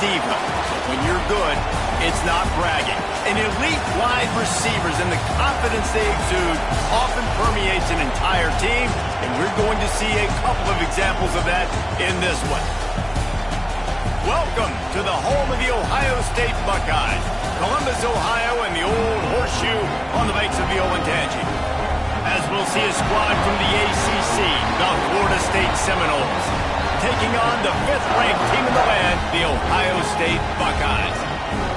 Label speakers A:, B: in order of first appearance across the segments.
A: diva. When you're good, it's not bragging. And elite wide receivers and the confidence they exude often permeates an entire team, and we're going to see a couple of examples of that in this one. Welcome to the home of the Ohio State Buckeyes, Columbus, Ohio, and the old horseshoe on the banks of the Olentangy. As we'll see a squad from the ACC, the Florida State Seminoles, taking on the 5th-ranked team in the land, the Ohio State Buckeyes.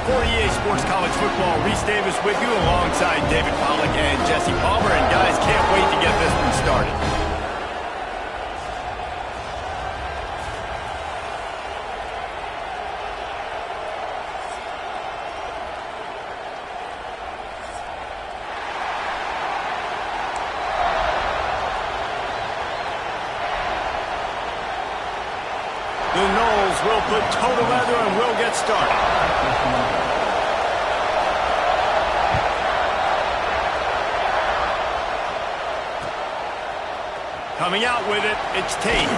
A: For EA Sports College Football, Reese Davis with you alongside David Pollack and Jesse Palmer. And guys, can't wait to get this one started. The Noles will put toe to leather and we'll get started. Coming out with it, it's Tate.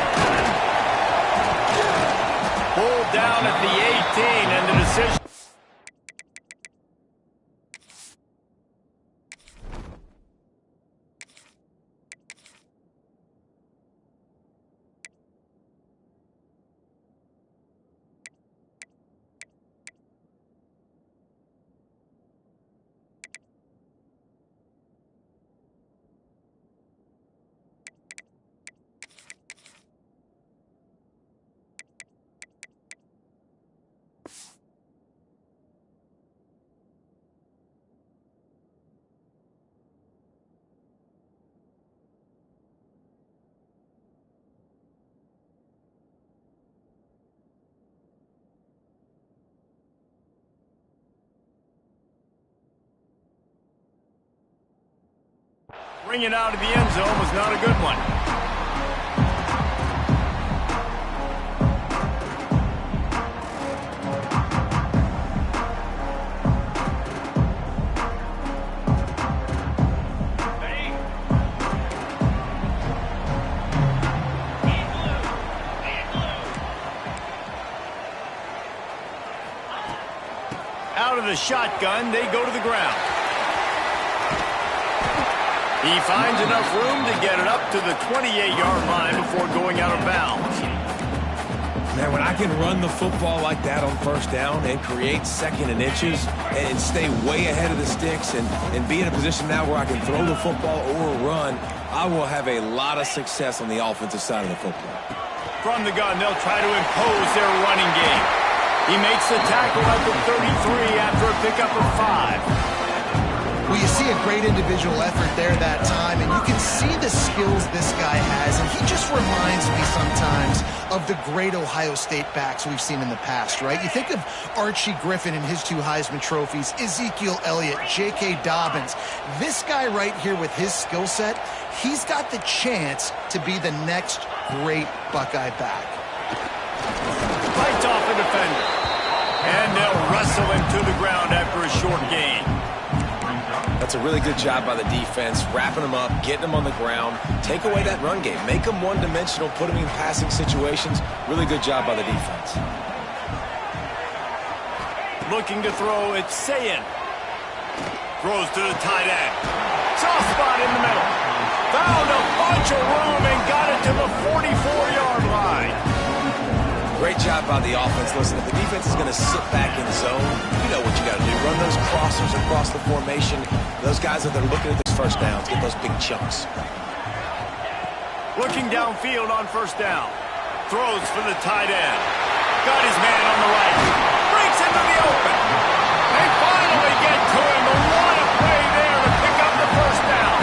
A: Pulled down at the 18 and the decision. Bringing it out of the end zone was not a good one. Out of the shotgun, they go to the ground. He finds enough room to get it up to the 28-yard line before going out of bounds.
B: Man, when I can run the football like that on first down and create 2nd and inches and stay way ahead of the sticks and be in a position now where I can throw the football or run, I will have a lot of success on the offensive side of the football.
A: From the gun, they'll try to impose their running game. He makes the tackle at the 33 after a pickup of 5.
C: Well, you see a great individual effort there that time, and you can see the skills this guy has, and he just reminds me sometimes of the great Ohio State backs we've seen in the past, right? You think of Archie Griffin and his 2 Heisman trophies, Ezekiel Elliott, J.K. Dobbins. This guy right here with his skill set, he's got the chance to be the next great Buckeye back.
A: Fights off a defender, and they'll wrestle him to the ground after a short gain.
B: That's a really good job by the defense, wrapping them up, getting them on the ground, take away that run game, make them one-dimensional, put them in passing situations. Really good job by the defense.
A: Looking to throw, it's Sayin. Throws to the tight end. Soft spot in the middle. Found a bunch of room and got it to the 44-yard line.
B: Great job by the offense. Listen, if the defense is going to sit back in zone, you know what you got to do. Run those crossers across the formation. Those guys that are looking at those first downs, get those big chunks.
A: Looking downfield on first down. Throws for the tight end. Got his man on the right. Breaks into the open. They finally get to him. And what a play there to pick up the first down.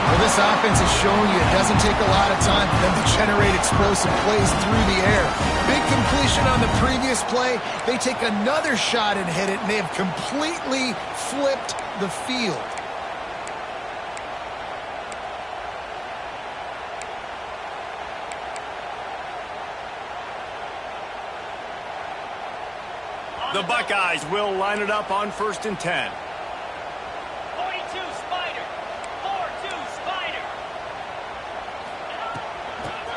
C: Well, this offense is showing you it doesn't take a lot of time for them to generate explosive plays through the air. Big completion on the previous play. They take another shot and hit it, and they have completely flipped the field.
A: The Buckeyes will line it up on 1st and 10.
D: 42 Spider. 4-2 Spider.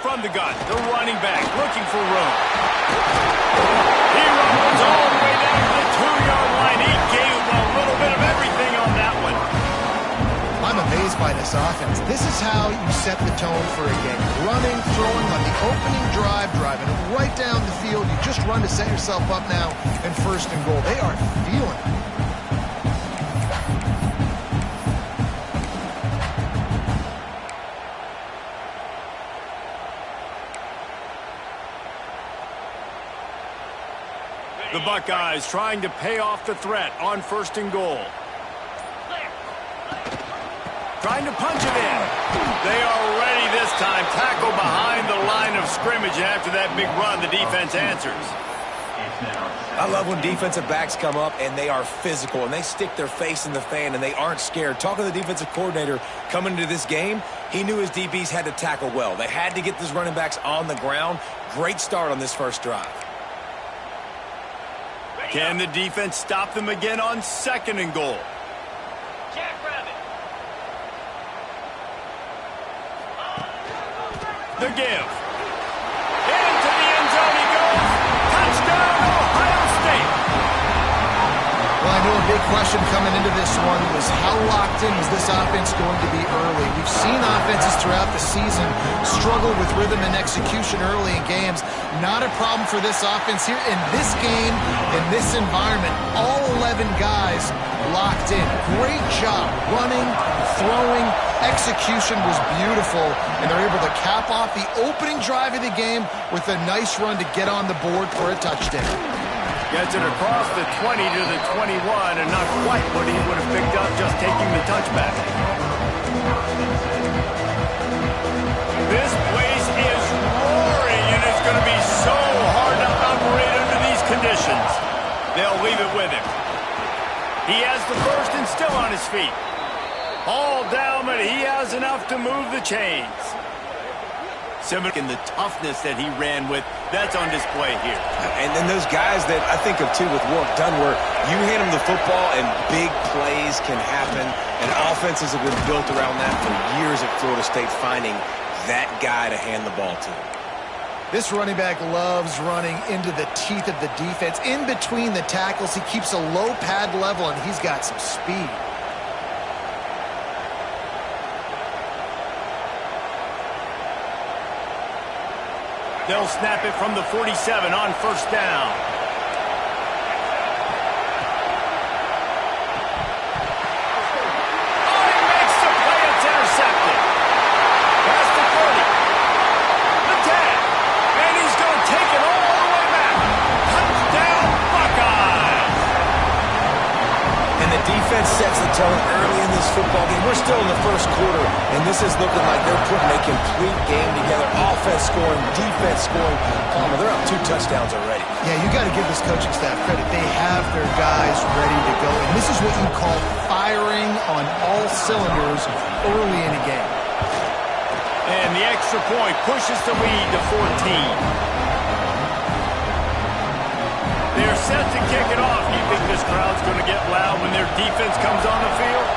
A: From the gun, the running back looking for room. He
C: this offense. This is how you set the tone for a game. Running, throwing on the opening drive, driving right down the field. You just run to set yourself up now in first and goal. They are feeling it.
A: The Buckeyes trying to pay off the threat on first and goal. Trying to punch it in. They are ready this time. Tackle behind the line of scrimmage, and after that big run, the defense answers.
B: I love when defensive backs come up and they are physical and they stick their face in the fan and they aren't scared. Talking to the defensive coordinator coming into this game, he knew his DBs had to tackle well. They had to get these running backs on the ground. Great start on this first drive.
A: Can the defense stop them again on second and goal?
D: Jackrabbit.
A: The give. Into the end zone he goes. Touchdown, Ohio State.
C: Well, I know a big question coming into this one was how locked in was this offense going to be early? We've seen offenses throughout the season struggle with rhythm and execution early in games. Not a problem for this offense here. In this game, in this environment, all 11 guys locked in. Great job running, throwing. Execution was beautiful, and they're able to cap off the opening drive of the game with a nice run to get on the board for a touchdown.
A: Gets it across the 20 to the 21, and not quite what he would have picked up just taking the touchback. This place is roaring, and it's going to be so hard to operate under these conditions. They'll leave it with him. He has the first and still on his feet. All down, but he has enough to move the chains. And the toughness that he ran with, that's on display here.
B: And then those guys that I think of, too, with Warwick Dunn, where you hand them the football and big plays can happen, and offenses have been built around that for years at Florida State, finding that guy to hand the ball to.
C: This running back loves running into the teeth of the defense. In between the tackles, he keeps a low pad level, and he's got some speed.
A: They'll snap it from the 47 on first down. Oh, he makes the play. It's intercepted. Past the 30. The 10. And he's going to take it all the way back. Touchdown, Buckeyes.
B: And the defense sets the tone early in this football game. We're still in the first quarter, and this is looking like they're putting a complete game together. Offense scoring, defense scoring. They're up 2 touchdowns already.
C: Yeah, you got to give this coaching staff credit. They have their guys ready to go. And this is what you call firing on all cylinders early in a game.
A: And the extra point pushes the lead to 14. They're set to kick it off. Do you think this crowd's going to get loud when their defense comes on the field?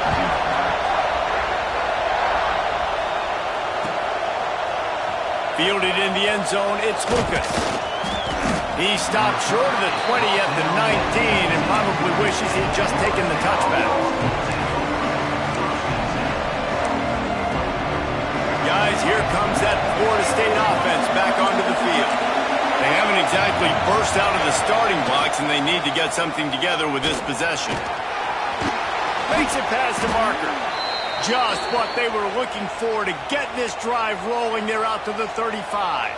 A: Fielded in the end zone, it's Lucas. He stopped short of the 20 at the 19 and probably wishes he had just taken the touchback. Guys, here comes that Florida State offense back onto the field. They haven't exactly burst out of the starting blocks, and they need to get something together with this possession. Makes it past the marker. Just what they were looking for to get this drive rolling. They're out to the 35.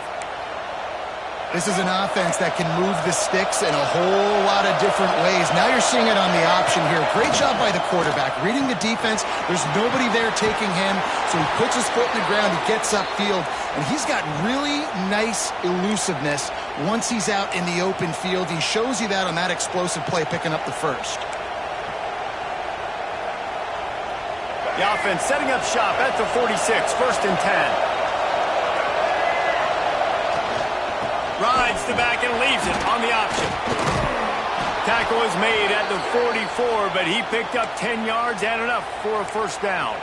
C: This is an offense that can move the sticks in a whole lot of different ways. Now you're seeing it on the option here. Great job by the quarterback. Reading the defense. There's nobody there taking him, so he puts his foot in the ground. He gets upfield, and he's got really nice elusiveness once he's out in the open field. He shows you that on that explosive play, picking up the first.
A: The offense setting up shop at the 46, first and 10. Rides the back and leaves it on the option. Tackle is made at the 44, but he picked up 10 yards and enough for a first down.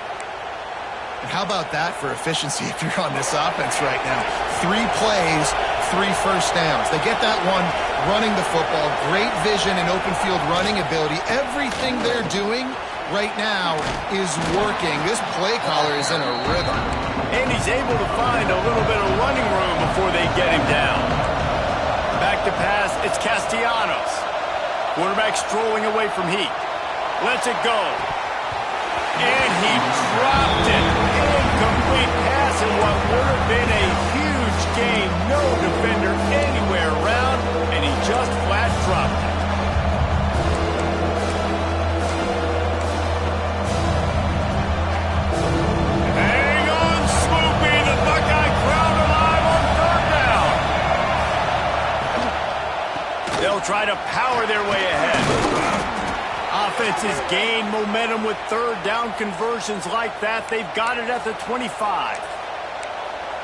C: And how about that for efficiency if you're on this offense right now? 3 plays, 3 first downs. They get that one running the football. Great vision and open field running ability. Everything they're doing right now is working. This play caller is in a rhythm.
A: And he's able to find a little bit of running room before they get him down. Back to pass, it's Castellanos. Quarterback strolling away from Heat. Lets it go. And he dropped it. Incomplete pass in what would have been a huge gain. No defender anywhere around, and he just flat dropped it. Hang on, Swoopy. The Buckeye crowd alive on third down. They'll try to power their way ahead. Offenses gain momentum with third down conversions like that. They've got it at the 25.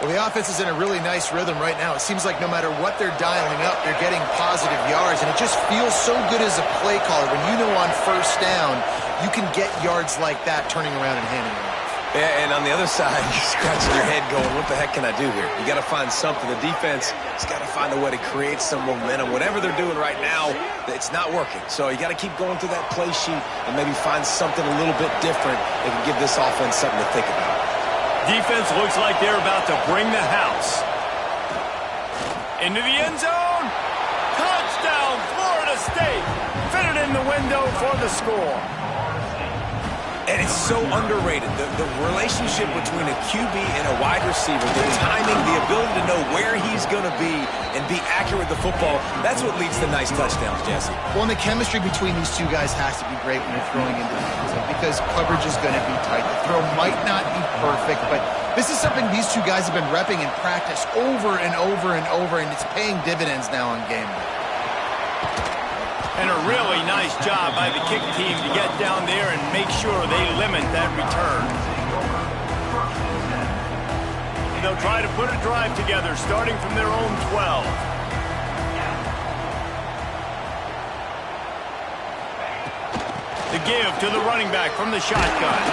C: Well, the offense is in a really nice rhythm right now. It seems like no matter what they're dialing up, they're getting positive yards, and it just feels so good as a play caller when you know on first down you can get yards like that turning around and handing them off.
B: Yeah, and on the other side, you're scratching your head going, what the heck can I do here? You got to find something. The defense has got to find a way to create some momentum. Whatever they're doing right now, it's not working. So you got to keep going through that play sheet and maybe find something a little bit different that can give this offense something to think about.
A: Defense looks like they're about to bring the house. Into the end zone. Touchdown, Florida State. Fit it in the window for the score.
B: And it's so underrated. The relationship between a QB and a wide receiver, the timing, the ability to know where he's going to be and be accurate with the football, that's what leads to nice touchdowns, Jesse.
C: Well, and the chemistry between these two guys has to be great when you're throwing into the end zone because coverage is going to be tight. The throw might not be perfect, but this is something these two guys have been repping in practice over and over and over, and it's paying dividends now on game day.
A: And a really nice job by the kick team to get down there and make sure they limit that return. They'll try to put a drive together starting from their own 12. The give to the running back from the shotgun.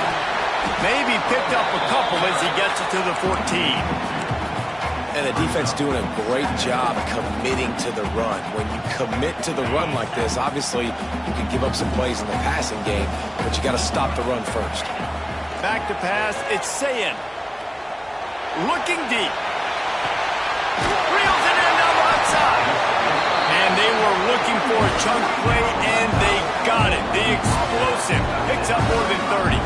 A: Maybe picked up a couple as he gets it to the 14.
B: And the defense doing a great job committing to the run. When you commit to the run like this, obviously you can give up some plays in the passing game, but you got to stop the run first.
A: Back to pass, it's Sayin. Looking deep. Reels it in down the left side. And they were looking for a chunk play, and they got it. The explosive picks up more than 30.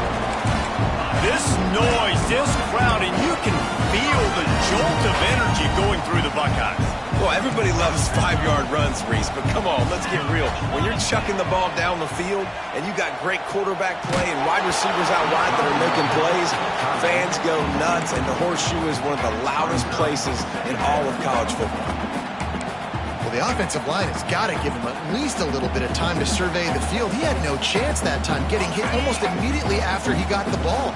A: This noise, this crowd, and you can feel the jolt of energy going through the Buckeyes.
B: Well, everybody loves 5-yard runs, Reese, but come on, let's get real. When you're chucking the ball down the field and you got great quarterback play and wide receivers out wide that are making plays, fans go nuts, and the Horseshoe is one of the loudest places in all of college football.
C: Well, the offensive line has got to give him at least a little bit of time to survey the field. He had no chance that time, getting hit almost immediately after he got the ball.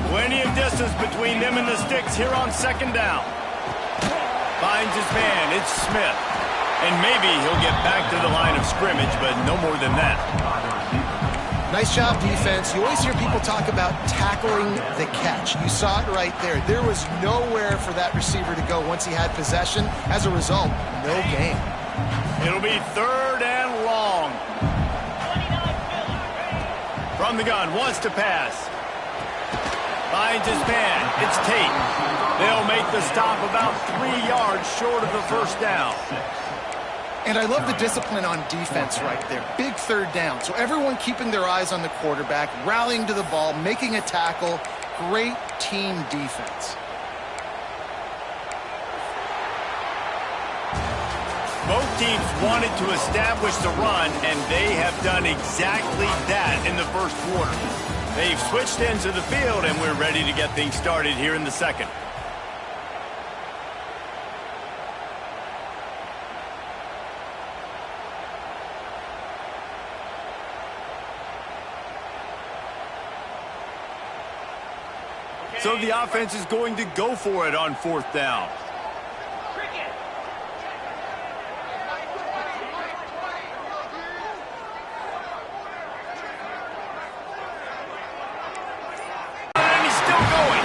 A: Plenty of distance between them and the sticks here on second down. Finds his man, it's Smith. And maybe he'll get back to the line of scrimmage, but no more than that.
C: Nice job, defense. You always hear people talk about tackling the catch. You saw it right there. There was nowhere for that receiver to go once he had possession. As a result, no gain.
A: It'll be third and long. From the gun, wants to pass. Finds his man. It's Tate. They'll make the stop about 3 yards short of the first down.
C: And I love the discipline on defense right there. Big third down. So everyone keeping their eyes on the quarterback, rallying to the ball, making a tackle. Great team defense.
A: Both teams wanted to establish the run, and they have done exactly that in the first quarter. They've switched ends of the field, and we're ready to get things started here in the second. So the offense is going to go for it on fourth down. And he's still going.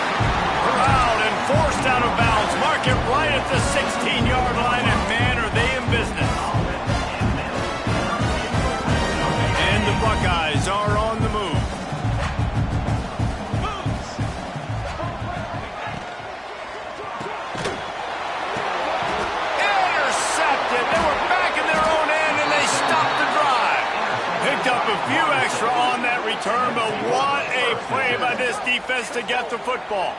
A: Corralled and forced out of bounds. Mark it right at the 16-yard line, and man, are they in business. And the Buckeyes are on the move. return, but what a play by this defense to get the football.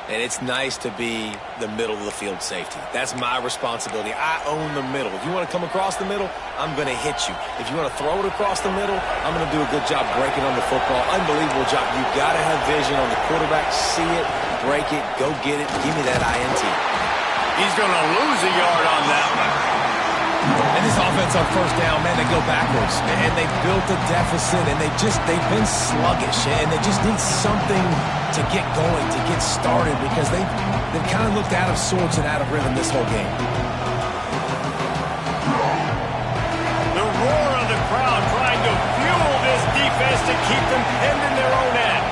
B: And it's nice to be the middle of the field safety. That's my responsibility. I own the middle. If you want to come across the middle, I'm going to hit you. If you want to throw it across the middle, I'm going to do a good job breaking on the football. Unbelievable job. You've got to have vision on the quarterback. See it, break it, go get it. Give me that INT.
A: He's going to lose a yard on that one.
B: And this offense on first down, man, they go backwards. And they built a deficit, and they've been sluggish. And they just need something to get going, to get started, because they've kind of looked out of sorts and out of rhythm this whole game.
A: The roar of the crowd trying to fuel this defense to keep them pinned in their own end.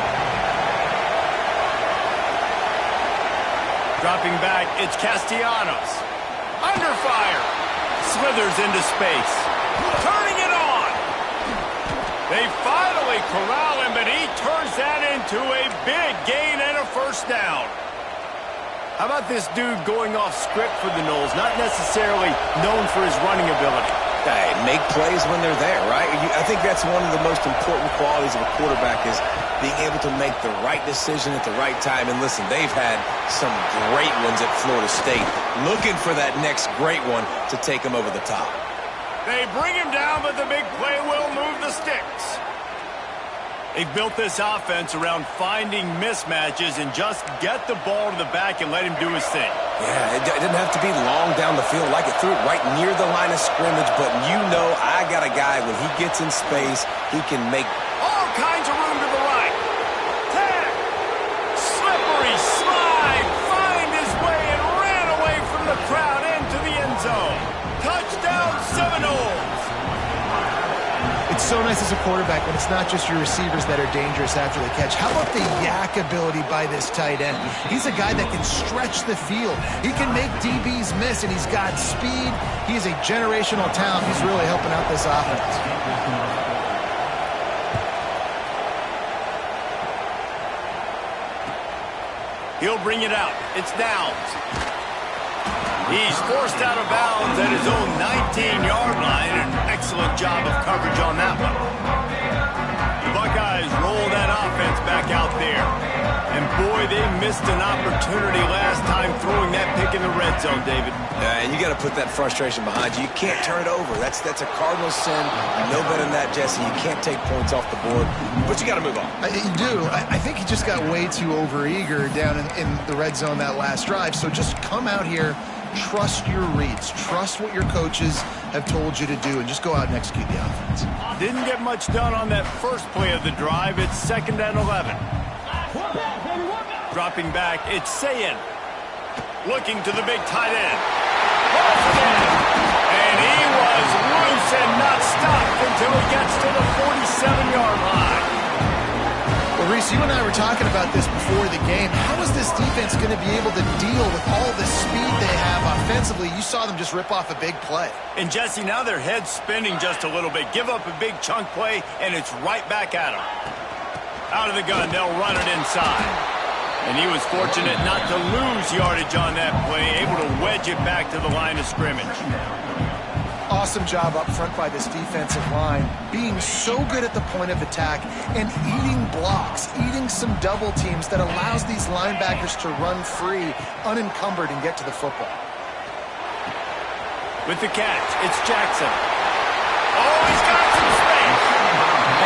A: Dropping back, it's Castellanos. Under fire. Slithers into space. Turning it on. They finally corral him, but he turns that into a big gain and a first down. How about this dude going off script for the Noles, not necessarily known for his running ability?
B: Hey, make plays when they're there, right? I think that's one of the most important qualities of a quarterback is being able to make the right decision at the right time. And listen, they've had some great ones at Florida State. Looking for that next great one to take them over the top.
A: They bring him down, but the big play will move the sticks. They've built this offense around finding mismatches and just get the ball to the back and let him do his thing.
B: Yeah, it didn't have to be long down the field. Like it threw it right near the line of scrimmage, but you know I got a guy, when he gets in space, he can make
A: all kinds of room to the right. Tag. Slippery slide. Find his way and ran away from the crowd into the end zone. Touchdown, Seminoles.
C: It's so nice as a quarterback when it's not just your receivers that are dangerous after the catch. How about the yak ability by this tight end? He's a guy that can stretch the field. He can make DBs miss, and he's got speed. He's a generational talent. He's really helping out this offense.
A: He'll bring it out. It's Downs. He's forced out of bounds at his own 19-yard line. An excellent job of coverage on that one. The Buckeyes roll that offense back out there. And boy, they missed an opportunity last time throwing that pick in the red zone, David.
B: And you got to put that frustration behind you. You can't turn it over. That's a cardinal sin. You know better than that, Jesse. You can't take points off the board, but you got to move on.
C: You do. I think he just got way too overeager down in the red zone that last drive. So just come out here, trust your reads, trust what your coaches have told you to do, and just go out and execute the offense.
A: Didn't get much done on that first play of the drive. It's 2nd and 11. Dropping back, it's Sayin. Looking to the big tight end. And he was loose and not stopped until he gets to the 47-yard line.
C: Well, Reese, you and I were talking about this before the game. How is this defense going to be able to deal with all the speed they have offensively? You saw them just rip off a big play.
A: And, Jesse, now their head's spinning just a little bit. Give up a big chunk play, and it's right back at them. Out of the gun, they'll run it inside. And he was fortunate not to lose yardage on that play, able to wedge it back to the line of scrimmage.
C: Awesome job up front by this defensive line, being so good at the point of attack and eating blocks, eating some double teams that allows these linebackers to run free, unencumbered, and get to the football.
A: With the catch, it's Jackson. Oh, he's got some space.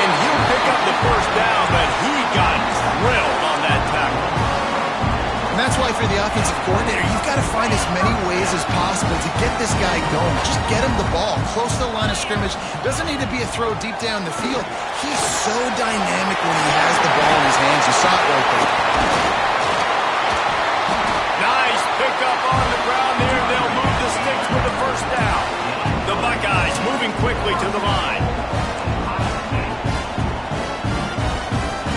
A: And he'll pick up the first down, but he got drilled on that tackle.
C: And that's why for the offensive coordinator, you've got to find as many ways as possible to get this guy going. Just get him the ball close to the line of scrimmage. Doesn't need to be a throw deep down the field. He's so dynamic when he has the ball in his hands. You saw it right there.
A: Nice pickup on the ground there. They'll move the sticks with the first down. The Buckeyes moving quickly to the line.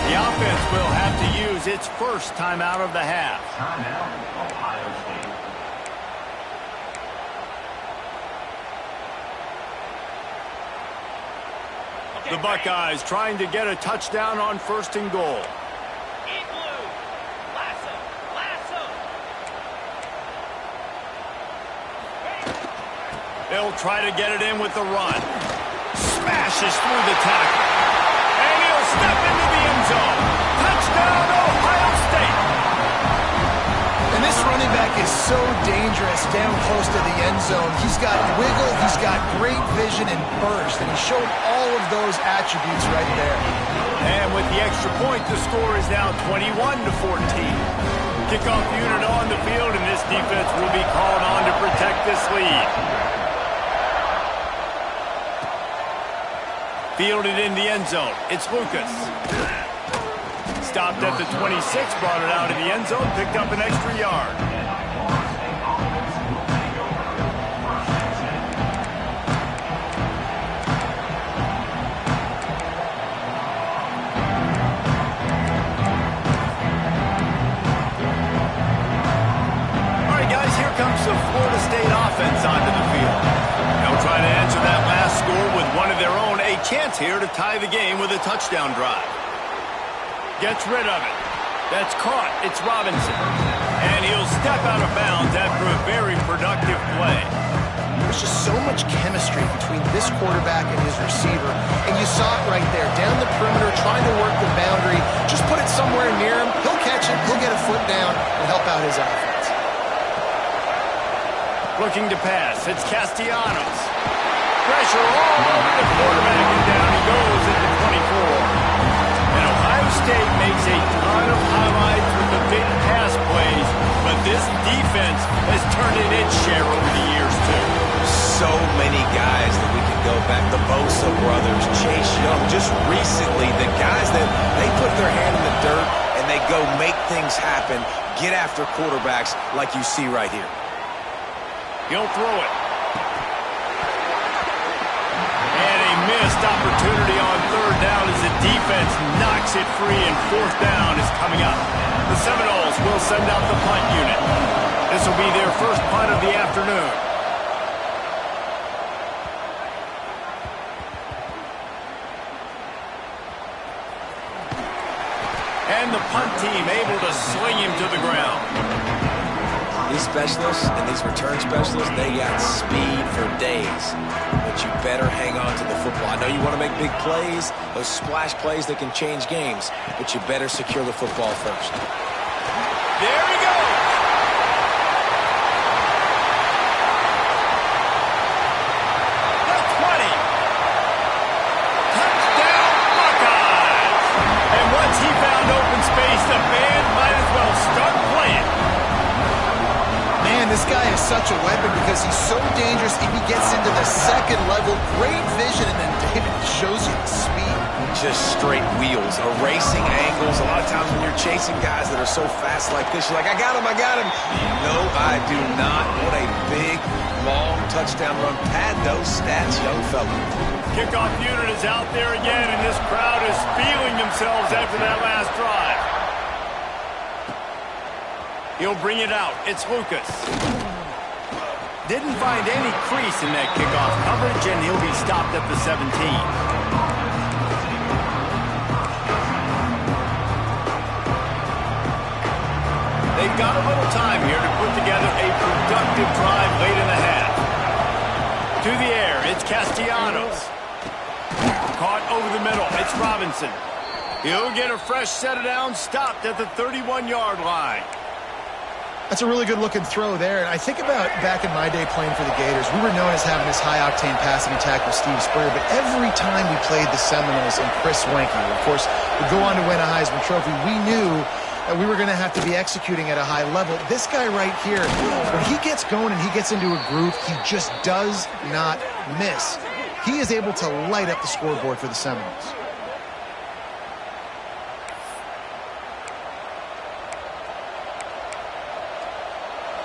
A: The offense will have to use its first timeout of the half.
E: Timeout, Ohio State.
A: The Buckeyes trying to get a touchdown on 1st and goal. They'll try to get it in with the run. Smashes through the tackle. And step into the end zone. Touchdown, Ohio State.
C: And this running back is so dangerous down close to the end zone. He's got wiggle, he's got great vision and burst, and he showed all of those attributes right there.
A: And with the extra point, the score is now 21-14. Kickoff unit on the field, and this defense will be called on to protect this lead. Fielded in the end zone. It's Lucas. Stopped at the 26, brought it out of the end zone, picked up an extra yard. All right, guys, here comes the Florida State offense onto the field. They'll try to answer that last score with one of their own. A chance here to tie the game with a touchdown drive. Gets rid of it. That's caught. It's Robinson. And he'll step out of bounds after a very productive play.
C: There's just so much chemistry between this quarterback and his receiver. And you saw it right there. Down the perimeter, trying to work the boundary. Just put it somewhere near him. He'll catch it. He'll get a foot down and help out his offense.
A: Looking to pass. It's Castellanos. Pressure all over the quarterback, and down he goes at the 24. And Ohio State makes a ton of highlights with the big pass plays, but this defense has turned in its share over the years, too.
B: So many guys that we can go back. The Bosa brothers, Chase Young. Just recently, the guys that they put their hand in the dirt and they go make things happen, get after quarterbacks like you see right here.
A: He'll throw it. And a missed opportunity on third down as the defense knocks it free, and fourth down is coming up. The Seminoles will send out the punt unit. This will be their first punt of the afternoon. And the punt team able to sling him to the ground.
B: These specialists and these return specialists, they got speed for days. But you better hang on to the football. I know you want to make big plays, those splash plays that can change games, but you better secure the football first.
A: There he goes. The 20. Touchdown, Buckeyes. And once he found open space, the band might as well start playing.
C: Man, this guy is such a weapon because he's so dangerous if he gets into the second level. Great vision, and then David shows you the speed.
B: Just straight wheels, erasing angles. A lot of times when you're chasing guys that are so fast like this, you're like, I got him, I got him. No, I do not. What a big, long touchdown run. Pad those stats, young fella.
A: Kickoff unit is out there again, and this crowd is feeling themselves after that last drive. He'll bring it out. It's Lucas. Didn't find any crease in that kickoff coverage, and he'll be stopped at the 17. They've got a little time here to put together a productive drive late in the half. To the air, it's Castellanos. Caught over the middle, it's Robinson. He'll get a fresh set of downs, stopped at the 31-yard line.
C: That's a really good-looking throw there. And I think about back in my day playing for the Gators, we were known as having this high-octane passing attack with Steve Spurrier, but every time we played the Seminoles and Chris Wenke, of course, would go on to win a Heisman Trophy, we knew that we were going to have to be executing at a high level. This guy right here, when he gets going and he gets into a groove, he just does not miss. He is able to light up the scoreboard for the Seminoles.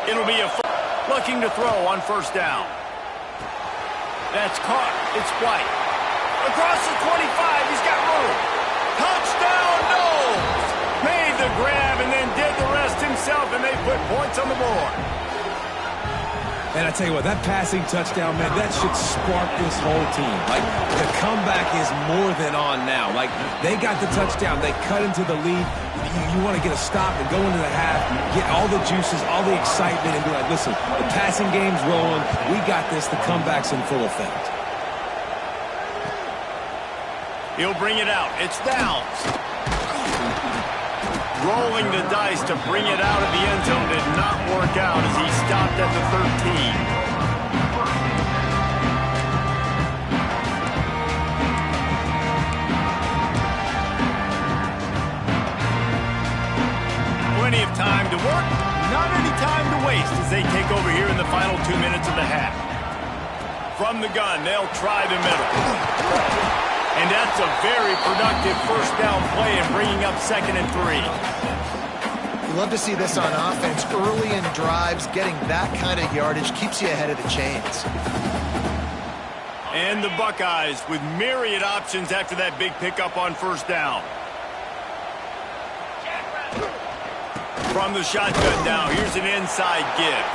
A: It'll be looking to throw on first down. That's caught. It's White. Across the 25. He's got room. Touchdown, Knowles. Made the grab and then did the rest himself, and they put points on the board.
B: And I tell you what, that passing touchdown, man, that should spark this whole team. Like, the comeback is more than on now. Like, they got the touchdown. They cut into the lead. You want to get a stop and go into the half, get all the juices, all the excitement, and be like, listen, the passing game's rolling. We got this. The comeback's in full effect.
A: He'll bring it out. It's Downs. Rolling the dice to bring it out of the end zone did not work out as he stopped at the 13. Plenty of time to work, not any time to waste as they take over here in the final 2 minutes of the half. From the gun, they'll try the middle. And that's a very productive first down play in bringing up 2nd and 3.
C: You love to see this on offense. Early in drives, getting that kind of yardage keeps you ahead of the chains.
A: And the Buckeyes with myriad options after that big pickup on first down. From the shotgun now, here's an inside give.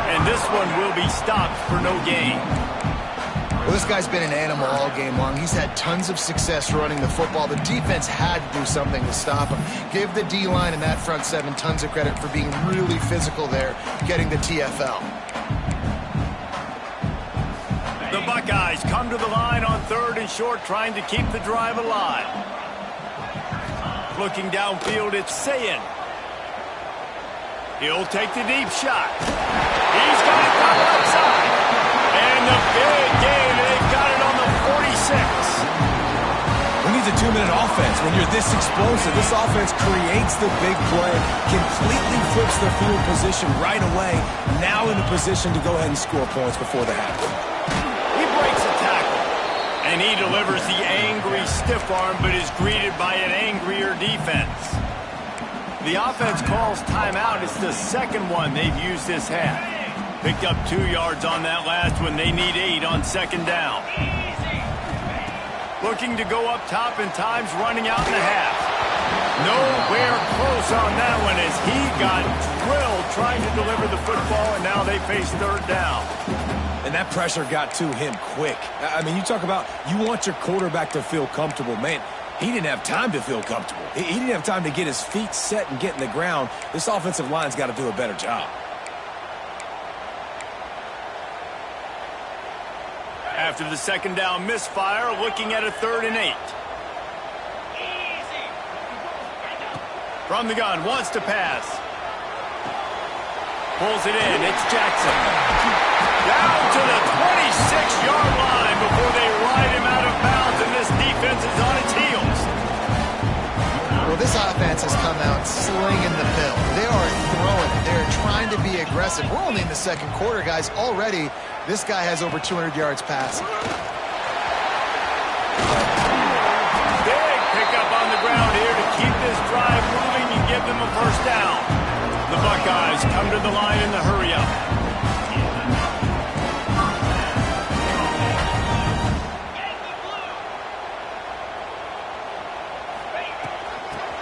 A: And this one will be stopped for no gain.
C: Well, this guy's been an animal all game long. He's had tons of success running the football. The defense had to do something to stop him. Give the D-line and that front seven tons of credit for being really physical there, getting the TFL.
A: The Buckeyes come to the line on 3rd and short, trying to keep the drive alive. Looking downfield, it's Sayin. He'll take the deep shot. He's got it down outside. And the big game, they've got it on the 46.
B: We need a 2-minute offense. When you're this explosive, this offense creates the big play, completely flips the field position right away, now in a position to go ahead and score points before the half.
A: He breaks a tackle, and he delivers the angry stiff arm, but is greeted by an angrier defense. The offense calls timeout. It's the second one they've used this half. Picked up 2 yards on that last one. They need 8 on 2nd down. Looking to go up top and time's running out in the half. Nowhere close on that one as he got drilled trying to deliver the football, and now they face 3rd down.
B: And that pressure got to him quick. I mean, you talk about you want your quarterback to feel comfortable. Man, he didn't have time to feel comfortable. He didn't have time to get his feet set and get in the ground. This offensive line's got to do a better job.
A: After the 2nd down misfire, looking at a 3rd and 8. From the gun, wants to pass. Pulls it in, it's Jackson. Down to the 26-yard line before they ride him out of bounds, and this defense is on its heels.
C: Well, this offense has come out slinging the pill. They are throwing it. They're trying to be aggressive. We're only in the 2nd quarter, guys. Already, this guy has over 200 yards passing.
A: Big pickup on the ground here to keep this drive moving and give them a first down. The Buckeyes come to the line in the hurry-up.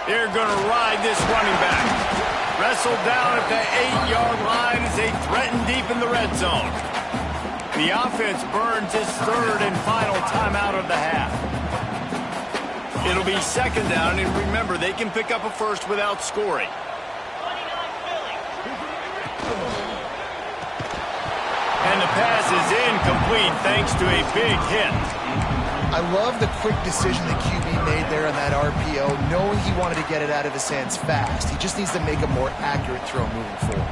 A: They're going to ride this running back. Wrestled down at the 8-yard line as they threaten deep in the red zone. The offense burns its 3rd and final timeout of the half. It'll be 2nd down, and remember, they can pick up a first without scoring. And the pass is incomplete thanks to a big hit.
C: I love the quick decision the QB made there on that RPO, knowing he wanted to get it out of his hands fast. He just needs to make a more accurate throw moving forward.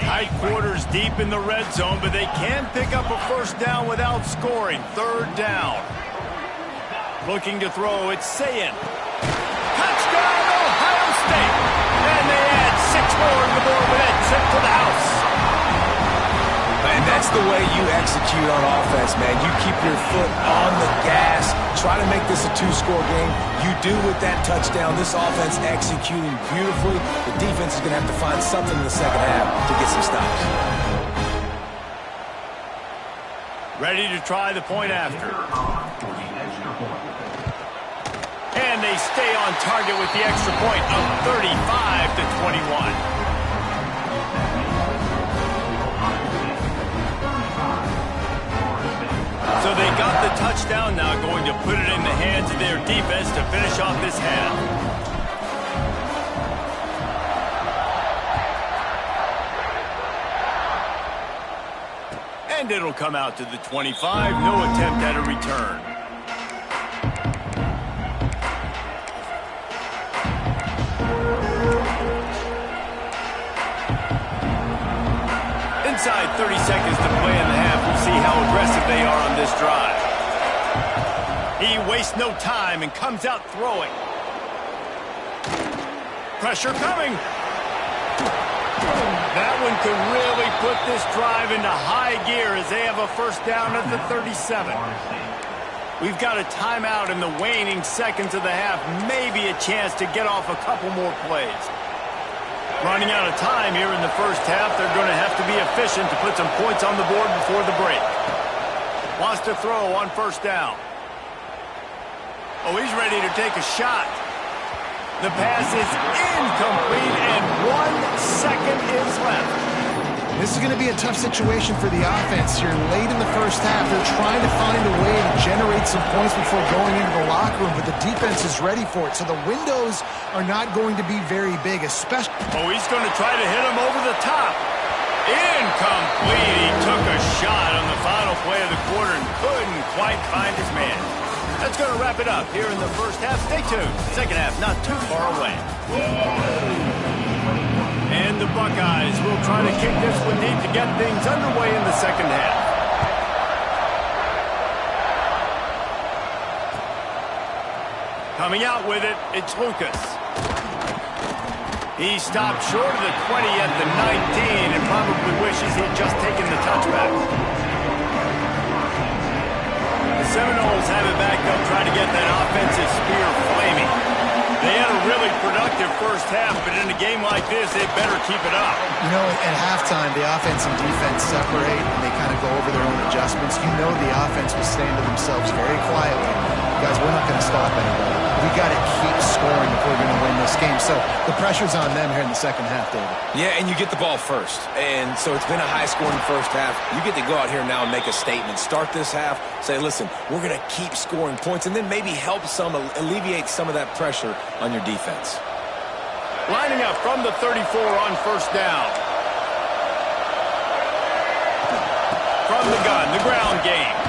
A: Tight quarters deep in the red zone, but they can pick up a first down without scoring. 3rd down. Looking to throw, it's Sayin. Touchdown, Ohio State! And they add 6 more to the board with that trip to the house.
B: And that's the way you execute on offense, man. You keep your foot on the gas. Try to make this a 2-score game. You do with that touchdown. This offense executing beautifully. The defense is going to have to find something in the 2nd half to get some stops.
A: Ready to try the point after. And they stay on target with the extra point of 35-21. So they got the touchdown, now going to put it in the hands of their defense to finish off this half. And it'll come out to the 25. No attempt at a return. Inside 30 seconds to play in the half. We'll see how aggressive they are on this drive. He wastes no time and comes out throwing. Pressure coming. That one could really put this drive into high gear as they have a first down at the 37. We've got a timeout in the waning seconds of the half. Maybe a chance to get off a couple more plays. Running out of time here in the first half. They're going to have to be efficient to put some points on the board before the break. Wants to throw on first down. Oh, he's ready to take a shot. The pass is incomplete, and 1 second is left.
C: This is going to be a tough situation for the offense here. Late in the first half, they're trying to find a way to generate some points before going into the locker room, but the defense is ready for it. So the windows are not going to be very big, especially...
A: Oh, he's going to try to hit him over the top. Incomplete. He took a shot on the final play of the quarter and couldn't quite find his man. That's going to wrap it up here in the first half. Stay tuned. Second half not too far away. And the Buckeyes will try to kick this one deep to get things underway in the second half. Coming out with it, it's Lucas. He stopped short of the 20 at the 19 and probably wishes he'd just taken the touchback. The Seminoles have it back up, trying to get that offensive spear flaming. They had a really productive first half, but in a game like this, they better keep it up.
C: You know, at halftime, the offense and defense separate, and they kind of go over their own adjustments. You know the offense was saying to themselves very quietly, guys, we're not going to stop anybody. We got to keep scoring if we're going to win this game. So the pressure's on them here in the second half, David.
B: Yeah, and you get the ball first. And so it's been a high-scoring first half. You get to go out here now and make a statement. Start this half, say, listen, we're going to keep scoring points, and then maybe help alleviate some of that pressure on your defense.
A: Lining up from the 34 on first down. From the gun, the ground game.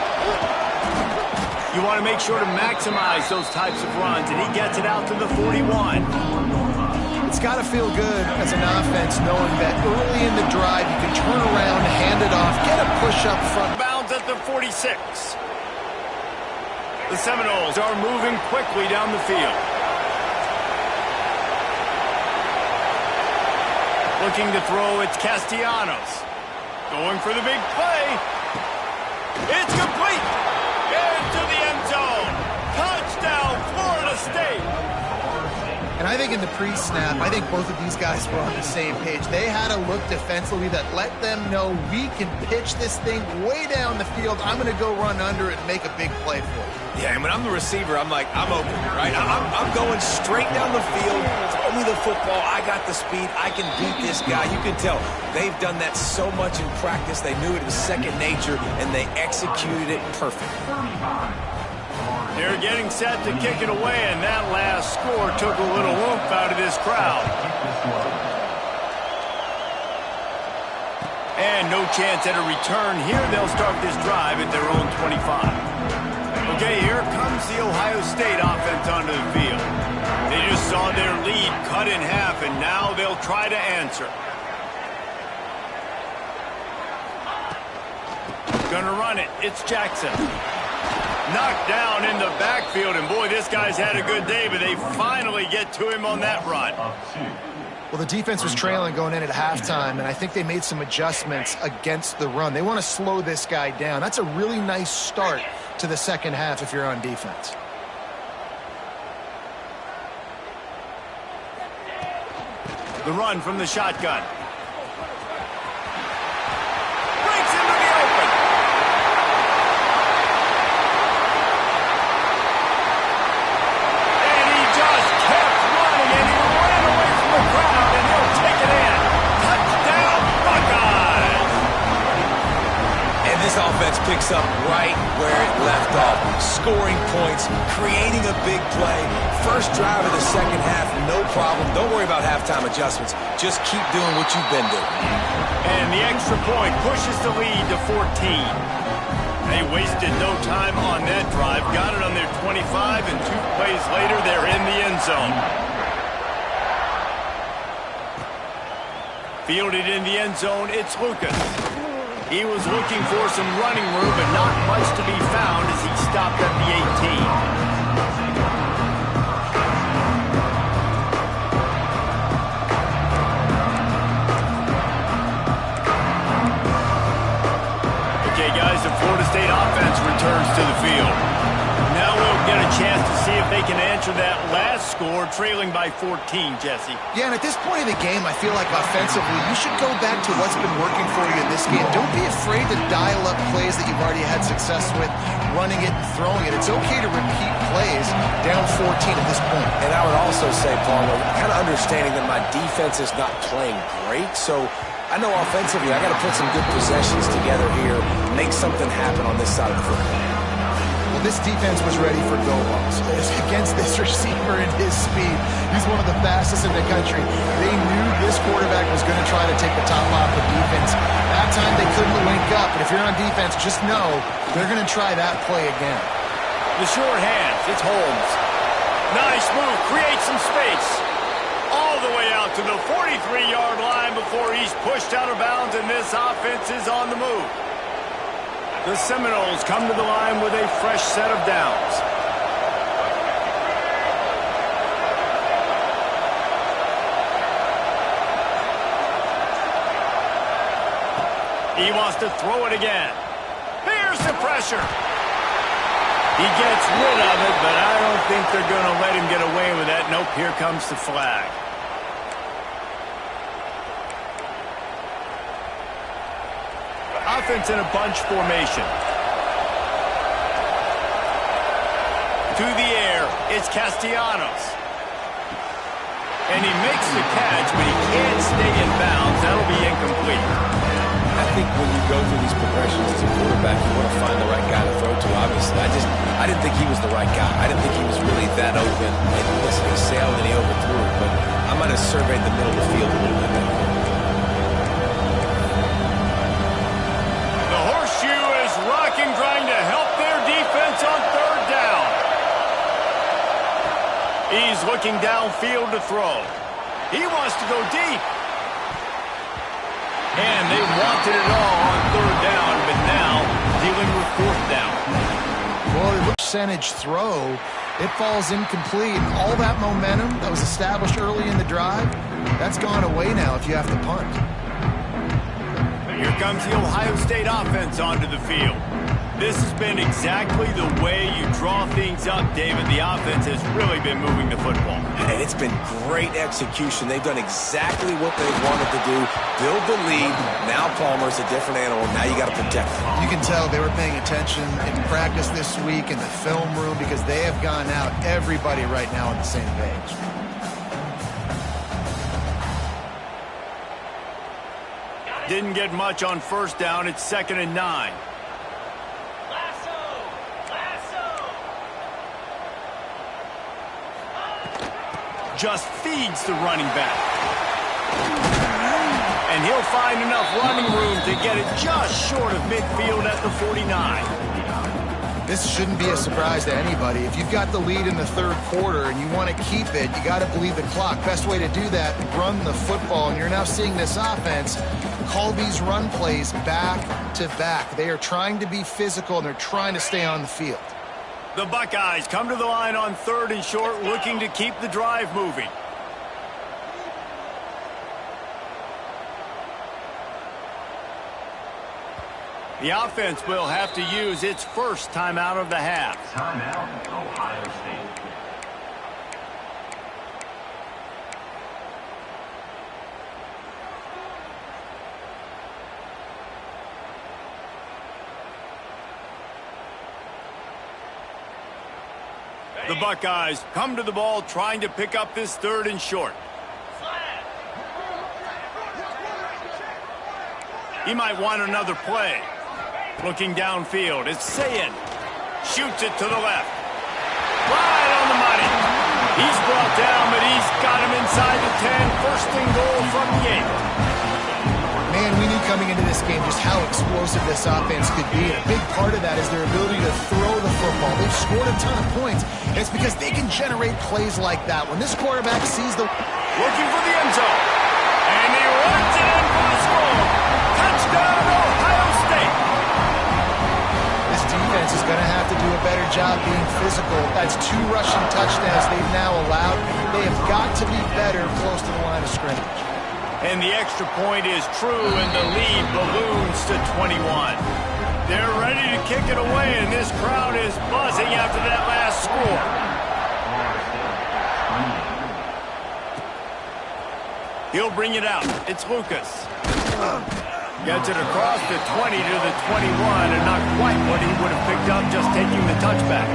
A: You want to make sure to maximize those types of runs, and he gets it out to the 41.
C: It's got to feel good as an offense knowing that early in the drive you can turn around, hand it off, get a push up front.
A: Bounds at the 46. The Seminoles are moving quickly down the field. Looking to throw, it's Castellanos. Going for the big play. It's complete. Into the end zone. Touchdown, Florida State.
C: And I think in the pre-snap, I think both of these guys were on the same page. They had a look defensively that let them know we can pitch this thing way down the field. I'm going to go run under it and make a big play for it.
B: Yeah, and when I'm the receiver, I'm like, I'm open, right? I'm going straight down the field. Throw me the football. I got the speed. I can beat this guy. You can tell they've done that so much in practice. They knew it was second nature, and they executed it perfect.
A: They're getting set to kick it away, and that last score took a little oomph out of this crowd. And no chance at a return here. They'll start this drive at their own 25. Okay, here comes the Ohio State offense onto the field. They just saw their lead cut in half, and now they'll try to answer. Gonna run it. It's Jackson. Knocked down in the backfield, and boy, this guy's had a good day, but they finally get to him on that run.
C: Well, the defense was trailing going in at halftime, and I think they made some adjustments against the run. They want to slow this guy down. That's a really nice start to the second half if you're on defense.
A: The run from the shotgun. Breaks into the open. And he just kept running, and he ran away from the crowd, and he'll take it in. Touchdown, Buckeyes!
B: And this offense offense picks up right where it left off. Scoring points, creating a big play. First drive of the second half, no problem. Don't worry about halftime adjustments. Just keep doing what you've been doing.
A: And the extra point pushes the lead to 14. They wasted no time on that drive. Got it on their 25, and 2 plays later, they're in the end zone. Fielded in the end zone, it's Lucas. He was looking for some running room, but not much to be found as he stopped at the 18. Okay, guys, the Florida State offense returns to the field. Now we'll get a chance to see if they can answer that last score, trailing by 14, Jesse.
C: Yeah, and at this point of the game, I feel like offensively, you should go back to what's been working for you in this game. Don't be afraid to dial up plays that you've already had success with, running it and throwing it. It's okay to repeat plays down 14 at this point.
B: And I would also say, Palmer, kind of understanding that my defense is not playing great, so I know offensively I got to put some good possessions together here, make something happen on this side of the football.
C: Well, this defense was ready for go-balls against this receiver and his speed. He's one of the fastest in the country. They knew this quarterback was going to try to take the top off the defense. That time they couldn't link up, but if you're on defense, just know they're going to try that play again.
A: The short hands, it's Holmes. Nice move, creates some space. All the way out to the 43-yard line before he's pushed out of bounds, and this offense is on the move. The Seminoles come to the line with a fresh set of downs. He wants to throw it again. Here's the pressure. He gets rid of it, but I don't think they're going to let him get away with that. Nope, here comes the flag. Offense in a bunch formation. To the air, it's Castellanos. And he makes the catch, but he can't stay in bounds. That'll be incomplete.
B: I think when you go through these progressions as a quarterback, you want to find the right guy to throw to, obviously. I didn't think he was the right guy. I didn't think he was really that open. And listen, he sailed and he overthrew it, but I might have surveyed the middle of the field a little bit better.
A: The horseshoe is rocking, trying to help their defense on third down. He's looking downfield to throw. He wants to go deep. And they wanted it all on third down, but now dealing with fourth down.
C: Well, the percentage throw, it falls incomplete. And all that momentum that was established early in the drive, that's gone away now if you have to punt.
A: Here comes the Ohio State offense onto the field. This has been exactly the way you draw things up, David. The offense has really been moving the football.
B: And it's been great execution. They've done exactly what they wanted to do. Build the lead. Now Palmer's a different animal. Now you got to protect him.
C: You can tell they were paying attention in practice this week in the film room because they have gone out, everybody right now on the same page.
A: Didn't get much on first down. It's 2nd and 9. Just feeds the running back. And he'll find enough running room to get it just short of midfield at the 49.
C: This shouldn't be a surprise to anybody. If you've got the lead in the third quarter and you want to keep it, you got to bleed the clock. Best way to do that, run the football. And you're now seeing this offense call these run plays back to back. They are trying to be physical and they're trying to stay on the field.
A: The Buckeyes come to the line on 3rd and short, looking to keep the drive moving. The offense will have to use its first timeout of the half.
E: Timeout, Ohio State.
A: The Buckeyes come to the ball trying to pick up this 3rd and short. He might want another play. Looking downfield, it's Sayin. Shoots it to the left. Right on the money. He's brought down, but he's got him inside the 10. First and goal from the 8.
C: Man, we knew coming into this game just how explosive this offense could be. And a big part of that is their ability to throw the football. They've scored a ton of points, and it's because they can generate plays like that. When this quarterback sees the...
A: Looking for the end zone. And he runs it in for the score. Touchdown, Ohio State.
C: This defense is going to have to do a better job being physical. That's 2 rushing touchdowns they've now allowed. They have got to be better close to the line of scrimmage.
A: And the extra point is true, and the lead balloons to 21. They're ready to kick it away, and this crowd is buzzing after that last score. He'll bring it out. It's Lucas. Gets it across the 20 to the 21, and not quite what he would have picked up just taking the touchback.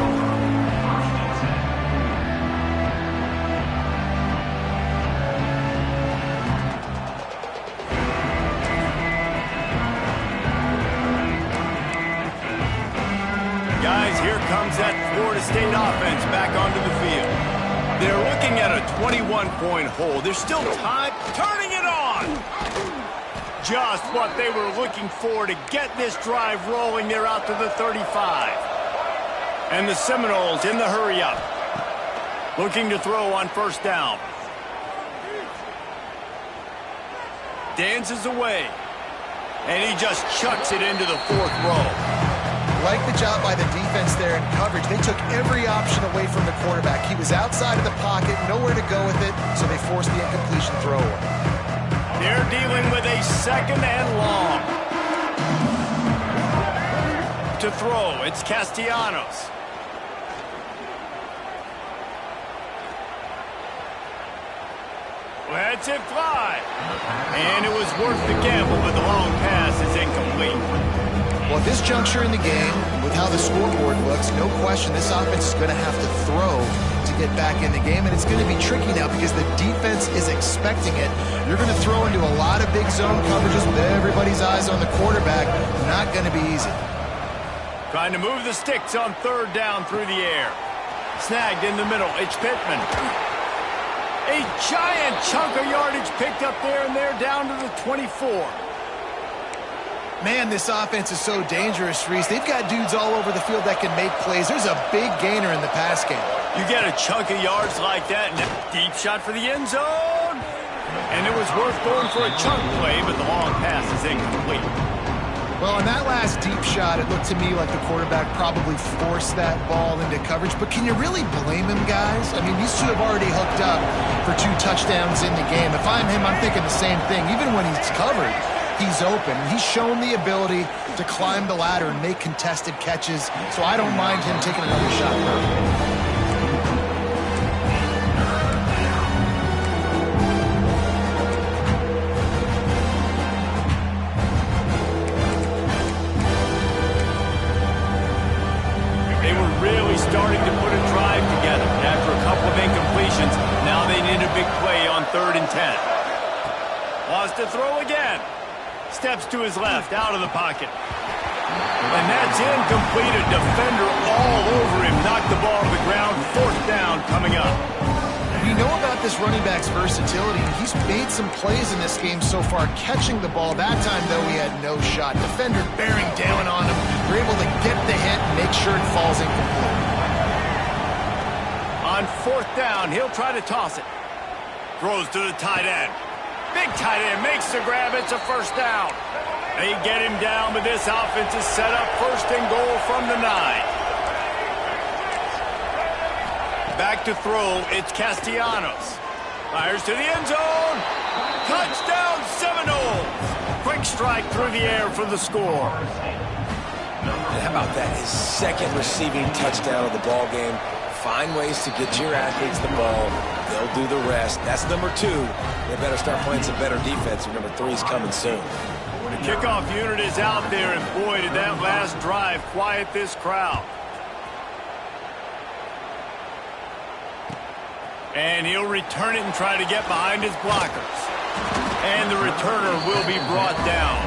A: Guys, here comes that Florida State offense back onto the field. They're looking at a 21-point hole. There's still time. Turning it on! Just what they were looking for to get this drive rolling. They're out to the 35. And the Seminoles in the hurry-up. Looking to throw on first down. Dances away. And he just chucks it into the 4th row.
C: Like the job by the defense there in coverage. They took every option away from the quarterback. He was outside of the pocket, nowhere to go with it, so they forced the incompletion throw away.
A: They're dealing with a 2nd and long. To throw, it's Castellanos. Lets it fly. And it was worth the gamble, but the long pass is incomplete.
C: Well, at this juncture in the game, with how the scoreboard looks, no question this offense is going to have to throw to get back in the game, and it's going to be tricky now because the defense is expecting it. You're going to throw into a lot of big zone coverages with everybody's eyes on the quarterback. Not going to be easy.
A: Trying to move the sticks on 3rd down through the air. Snagged in the middle. It's Pittman. A giant chunk of yardage picked up there, and they're down to the 24.
C: Man, this offense is so dangerous, Reese. They've got dudes all over the field that can make plays. There's a big gainer in the pass game.
A: You get a chunk of yards like that, and a deep shot for the end zone. And it was worth going for a chunk play, but the long pass is incomplete.
C: Well, on that last deep shot, it looked to me like the quarterback probably forced that ball into coverage. But can you really blame him, guys? I mean, these two have already hooked up for 2 touchdowns in the game. If I'm him, I'm thinking the same thing. Even when he's covered, he's open. He's shown the ability to climb the ladder and make contested catches, so I don't mind him taking another shot.
A: They were really starting to put a drive together. After a couple of incompletions, now they need a big play on 3rd and 10. Wants to throw again. Steps to his left, out of the pocket. And that's incomplete. A defender all over him. Knocked the ball to the ground. 4th down coming up.
C: We know about this running back's versatility. He's made some plays in this game so far, catching the ball. That time, though, he had no shot. Defender bearing down on him. They're able to get the hit and make sure it falls incomplete.
A: On 4th down, he'll try to toss it. Throws to the tight end. Big tight end makes the grab. It's a 1st down. They get him down, but this offense is set up 1st and goal from the 9. Back to throw. It's Castellanos. Fires to the end zone. Touchdown, Seminoles. Quick strike through the air for the score.
B: And how about that? His 2nd receiving touchdown of the ball game. Find ways to get your athletes the ball. They'll do the rest. That's number 2. They better start playing some better defense. Number 3 is coming soon.
A: The kickoff unit is out there, and boy, did that last drive quiet this crowd. And he'll return it and try to get behind his blockers. And the returner will be brought down.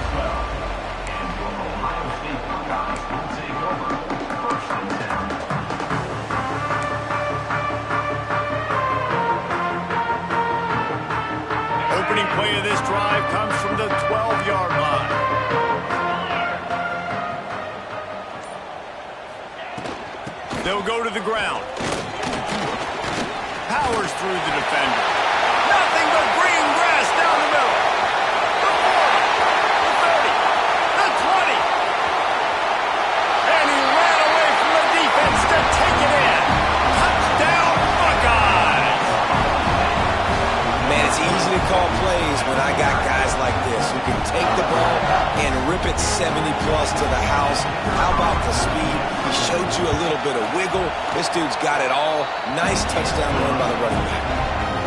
A: play of this drive comes from the 12-yard line. They'll go to the ground. Powers through the defender. Nothing but green grass down the middle. The 40, the 30, the 20. And he ran away from the defense to take it in. Touchdown, Buckeyes.
B: Man, it's easy to call plays when I got guys like this who can take the ball and rip it 70-plus to the house. How about the speed? He showed you a little bit of wiggle. This dude's got it all. Nice touchdown run by the running back.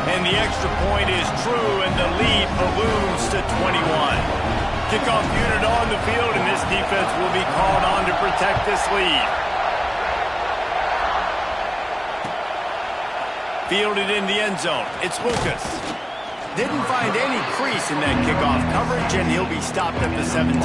A: And the extra point is true, and the lead balloons to 21. Kickoff unit on the field, and this defense will be called on to protect this lead. Fielded in the end zone. It's Lucas. Didn't find any crease in that kickoff coverage, and he'll be stopped at the 17.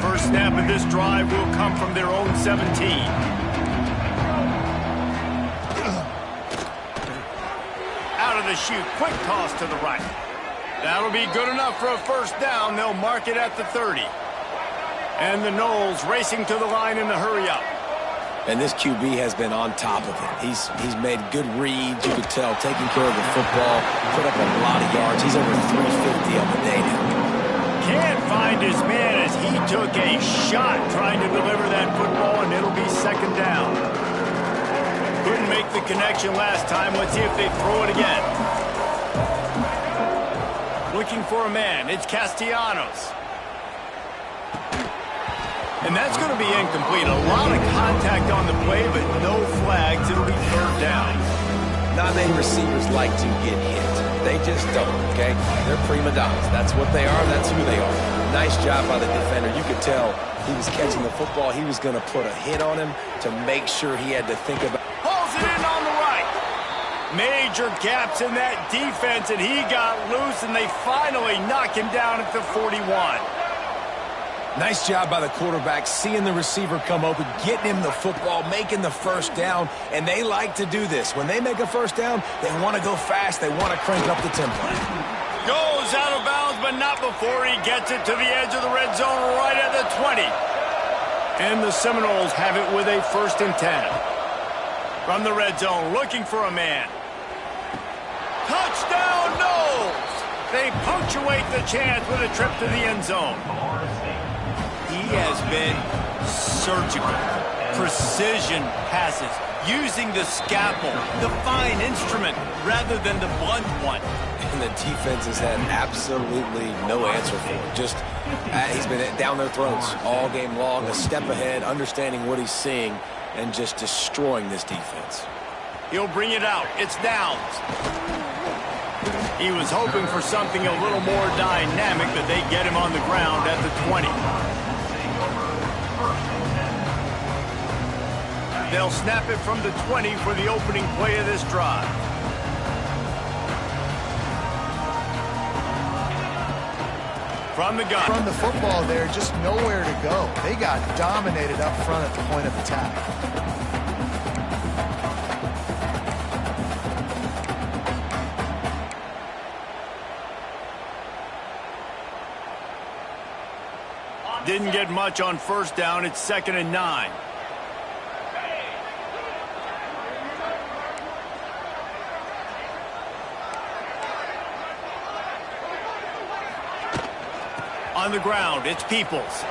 A: First snap of this drive will come from their own 17. Out of the chute, quick toss to the right. That'll be good enough for a first down. They'll mark it at the 30. And the Knowles racing to the line in the hurry-up.
B: And this QB has been on top of it. He's made good reads, you could tell, taking care of the football, put up a lot of yards. He's over 350 on the day now.
A: Can't find his man as he took a shot trying to deliver that football, and it'll be second down. Couldn't make the connection last time. Let's see if they throw it again. Looking for a man. It's Castellanos. And that's going to be incomplete. A lot of contact on the play, but no flags. It'll be third down.
B: Not many receivers like to get hit. They just don't, okay? They're prima donnas. That's what they are. That's who they are. Nice job by the defender. You could tell he was catching the football. He was going to put a hit on him to make sure he had to think about.
A: Pulls it in on the right. Major gaps in that defense, and he got loose, and they finally knock him down at the 41.
B: Nice job by the quarterback, seeing the receiver come open, getting him the football, making the first down, and they like to do this. When they make a first down, they want to go fast. They want to crank up the tempo.
A: Goes out of bounds, but not before he gets it to the edge of the red zone right at the 20. And the Seminoles have it with a 1st and 10. From the red zone, looking for a man. Touchdown, Knowles! They punctuate the chance with a trip to the end zone. He has been surgical. Precision passes, using the scalpel, the fine instrument, rather than the blunt one.
B: And the defense has had absolutely no answer for it. Just, he's been down their throats all game long, a step ahead, understanding what he's seeing, and just destroying this defense.
A: He'll bring it out. It's Downs. He was hoping for something a little more dynamic, but they get him on the ground at the 20. They'll snap it from the 20 for the opening play of this drive. From the gun.
C: From the football there, just nowhere to go. They got dominated up front at the point of attack.
A: Didn't get much on first down. It's 2nd and 9. On the ground, it's Peoples.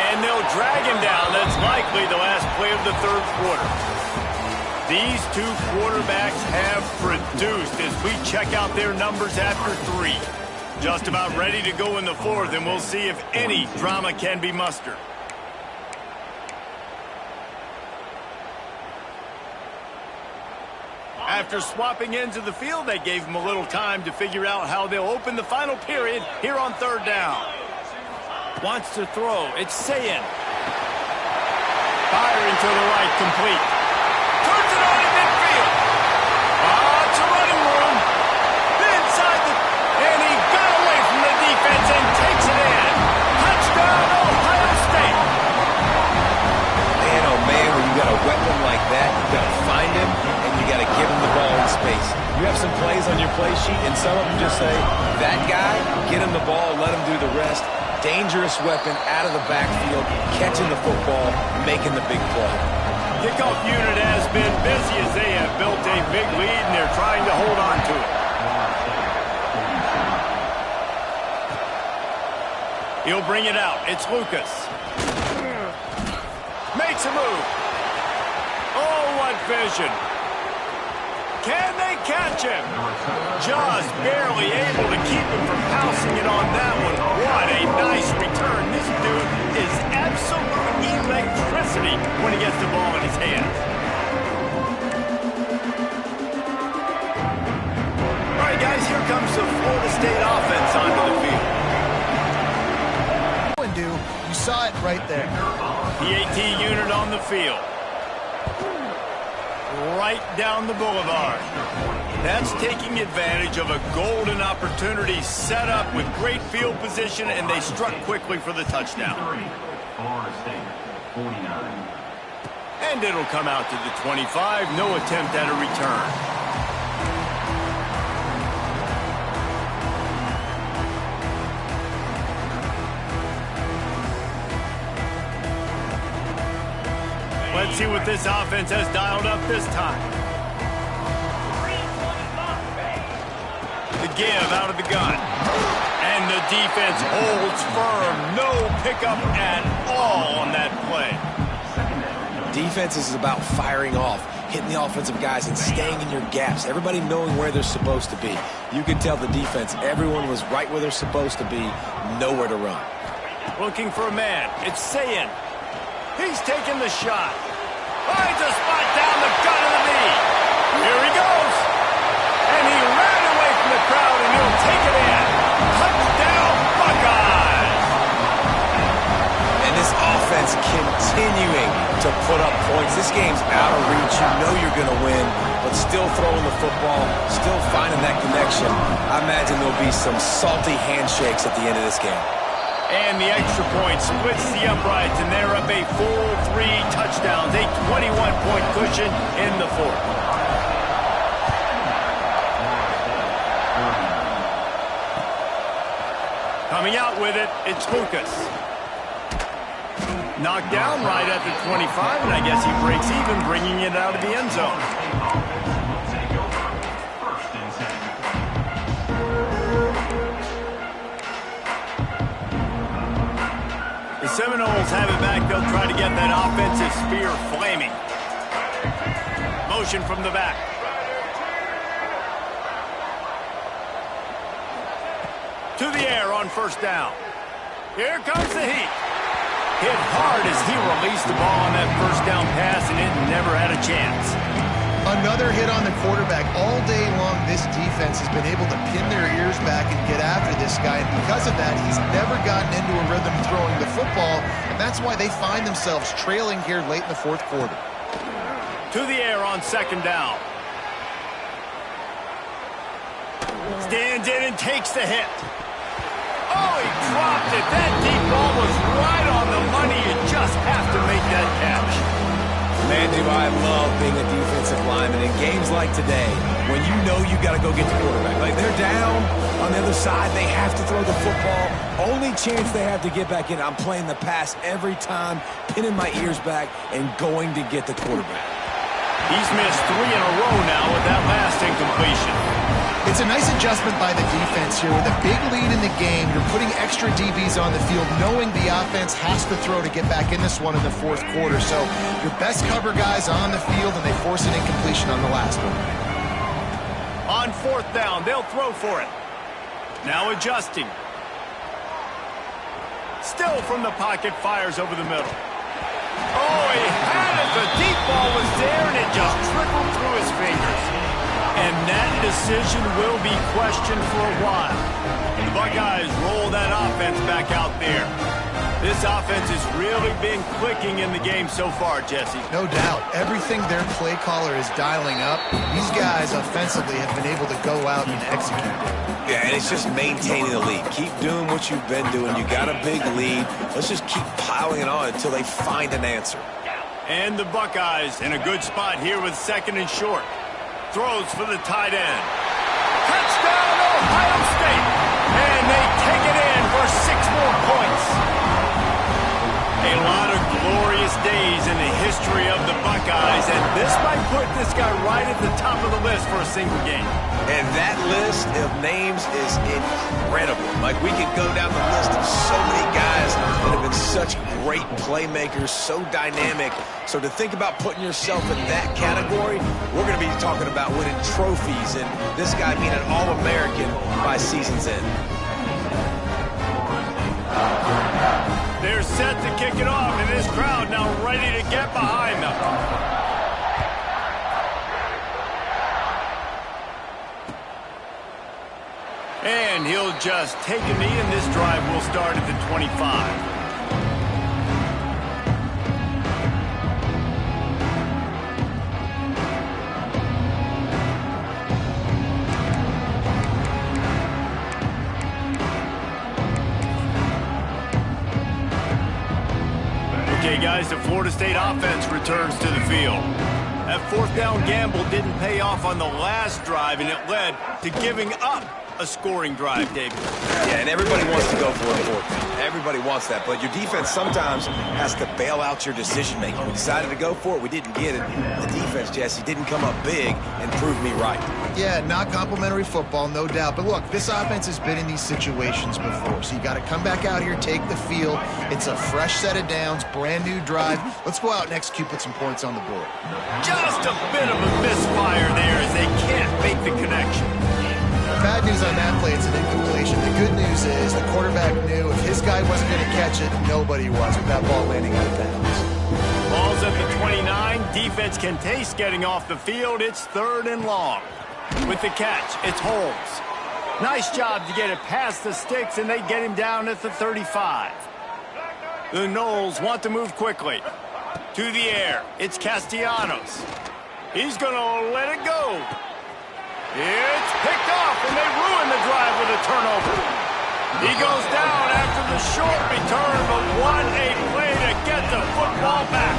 A: And they'll drag him down. That's likely the last play of the 3rd quarter. These two quarterbacks have produced as we check out their numbers after 3. Just about ready to go in the 4th, and we'll see if any drama can be mustered. After swapping ends of the field, they gave him a little time to figure out how they'll open the final period here on 3rd down. Wants to throw. It's Sayin. Firing to the right, complete. Turns it on in midfield. It's a running room. Inside the... And he got away from the defense and takes it in. Touchdown, Ohio State.
B: some of them just say, that guy, get him the ball, let him do the rest. Dangerous weapon out of the backfield, catching the football, making the big play.
A: Kickoff unit has been busy as they have built a big lead, and they're trying to hold on to it. He'll bring it out. It's Lucas. Makes a move. Oh, what vision. Can they catch him? Just barely able to keep him from pouncing it on that one. What a nice return. This dude is absolute electricity when he gets the ball in his hands. All right, guys, here comes the Florida State offense onto the field.
C: You saw it right there.
A: PAT unit on the field. Right down the boulevard. That's taking advantage of a golden opportunity set up with great field position, and they struck quickly for the touchdown.
E: Florida State, 49.
A: And it'll come out to the 25. No attempt at a return. Let's see what this offense has dialed up this time. The give out of the gun. And the defense holds firm. No pickup at all on that play.
B: Defense is about firing off, hitting the offensive guys and staying in your gaps. Everybody knowing where they're supposed to be. You can tell the defense, everyone was right where they're supposed to be, nowhere to run.
A: Looking for a man. It's Sayin. He's taking the shot. Finds a spot down the gut of the knee. Here he goes. And he ran away from the crowd, and he'll take it in. Touchdown, Buckeyes.
B: And this offense continuing to put up points. This game's out of reach. You know you're going to win, but still throwing the football, still finding that connection. I imagine there'll be some salty handshakes at the end of this game.
A: And the extra point splits the uprights, and they're up a full 3 touchdowns, a 21-point cushion in the fourth. Coming out with it, it's Lucas. Knocked down right at the 25, and I guess he breaks even, bringing it out of the end zone. The Seminoles have it back. They'll try to get that offensive spear flaming. Motion from the back. To the air on first down. Here comes the heat. Hit hard as he released the ball on that first down pass, and it never had a chance.
C: Another hit on the quarterback. All day long, this defense has been able to pin their ears back and get after this guy. And because of that, he's never gotten into a rhythm throwing the football. And that's why they find themselves trailing here late in the fourth quarter.
A: To the air on second down. Stands in and takes the hit. Oh, he dropped it. That deep ball was right on the money. You just have to make that catch.
B: Man, do I love being a defensive lineman in games like today when you know you got to go get the quarterback. Like, they're down on the other side. They have to throw the football. Only chance they have to get back in. I'm playing the pass every time, pinning my ears back and going to get the quarterback.
A: He's missed 3 in a row now with that last incompletion.
C: It's a nice adjustment by the defense here. With a big lead in the game, you're putting extra DBs on the field, knowing the offense has to throw to get back in this one in the fourth quarter. So your best cover guys on the field, and they force an incompletion on the last one.
A: On fourth down, they'll throw for it. Now adjusting. Still from the pocket, fires over the middle. Oh, he had it. The deep ball was there, and it just trickled through his fingers. And that decision will be questioned for a while. The Buckeyes roll that offense back out there. This offense has really been clicking in the game so far, Jesse.
C: No doubt. Everything their play caller is dialing up, these guys offensively have been able to go out and execute.
B: Yeah, and it's just maintaining the lead. Keep doing what you've been doing. You got a big lead. Let's just keep piling it on until they find an answer.
A: And the Buckeyes in a good spot here with second and short. Throws for the tight end. Touchdown, Ohio State. And they take it in for 6 more points. A lot of glorious days in the history of the Buckeyes, and this might put this guy right at the top of the list for a single game.
B: And that list of names is incredible. Like, we could go down the list of so many guys that have been such great playmakers, so dynamic. So to think about putting yourself in that category, we're going to be talking about winning trophies and this guy being an All-American by season's end.
A: They're set to kick it off, and this crowd now ready to get behind them. And he'll just take a knee, and this drive will start at the 25. Okay, guys, the Florida State offense returns to the field. That 4th down gamble didn't pay off on the last drive, and it led to giving up a scoring drive, David.
B: Yeah, and everybody wants to go for a 4th down. Everybody wants that, but your defense sometimes has to bail out your decision-making. We decided to go for it. We didn't get it. The defense, Jesse, didn't come up big and prove me right.
C: Yeah, not complimentary football, no doubt. But look, this offense has been in these situations before, so you got to come back out here, take the field. It's a fresh set of downs, brand new drive. Let's go out and execute, put some points on the board.
A: Just a bit of a misfire there as they can't make the connection.
C: Bad news on that play, it's an incompletion. The good news is the quarterback knew if his guy wasn't going to catch it, nobody was with that ball landing out of bounds.
A: Ball's at the 29. Defense can taste getting off the field. It's 3rd and long. With the catch, it's Holmes. Nice job to get it past the sticks, and they get him down at the 35. The Noles want to move quickly. To the air, it's Castellanos. He's going to let it go. It's picked off, and they ruin the drive with a turnover. He goes down after the short return, but what a play to get the football back.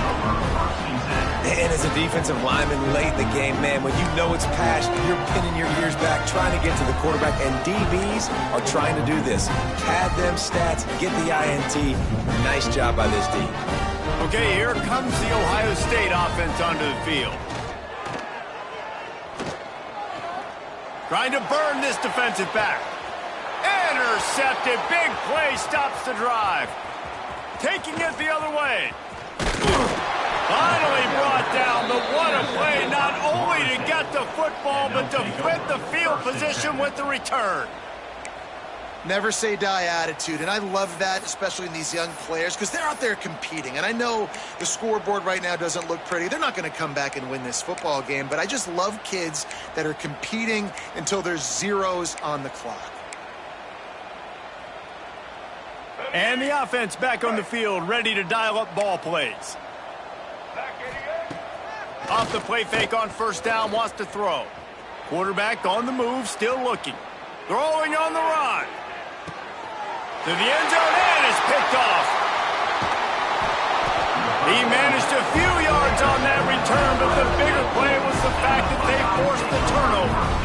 B: And as a defensive lineman late in the game, man, when you know it's passed, you're pinning your ears back, trying to get to the quarterback, and DBs are trying to do this. Pad them stats, get the INT. Nice job by this D.
A: Okay, here comes the Ohio State offense onto the field. Trying to burn this defensive back. Intercepted. Big play stops the drive. Taking it the other way. Finally brought down. The what a play, not only to get the football, but to flip the field position with the return.
C: Never say die attitude, and I love that, especially in these young players, because they're out there competing. And I know the scoreboard right now doesn't look pretty. They're not going to come back and win this football game, but I just love kids that are competing until there's zeros on the clock.
A: And the offense back on the field, ready to dial up ball plays. Off the play fake on 1st down, wants to throw. Quarterback on the move, still looking. Throwing on the run. To the end zone, and it's picked off. He managed a few yards on that return, but the bigger play was the fact that they forced the turnover.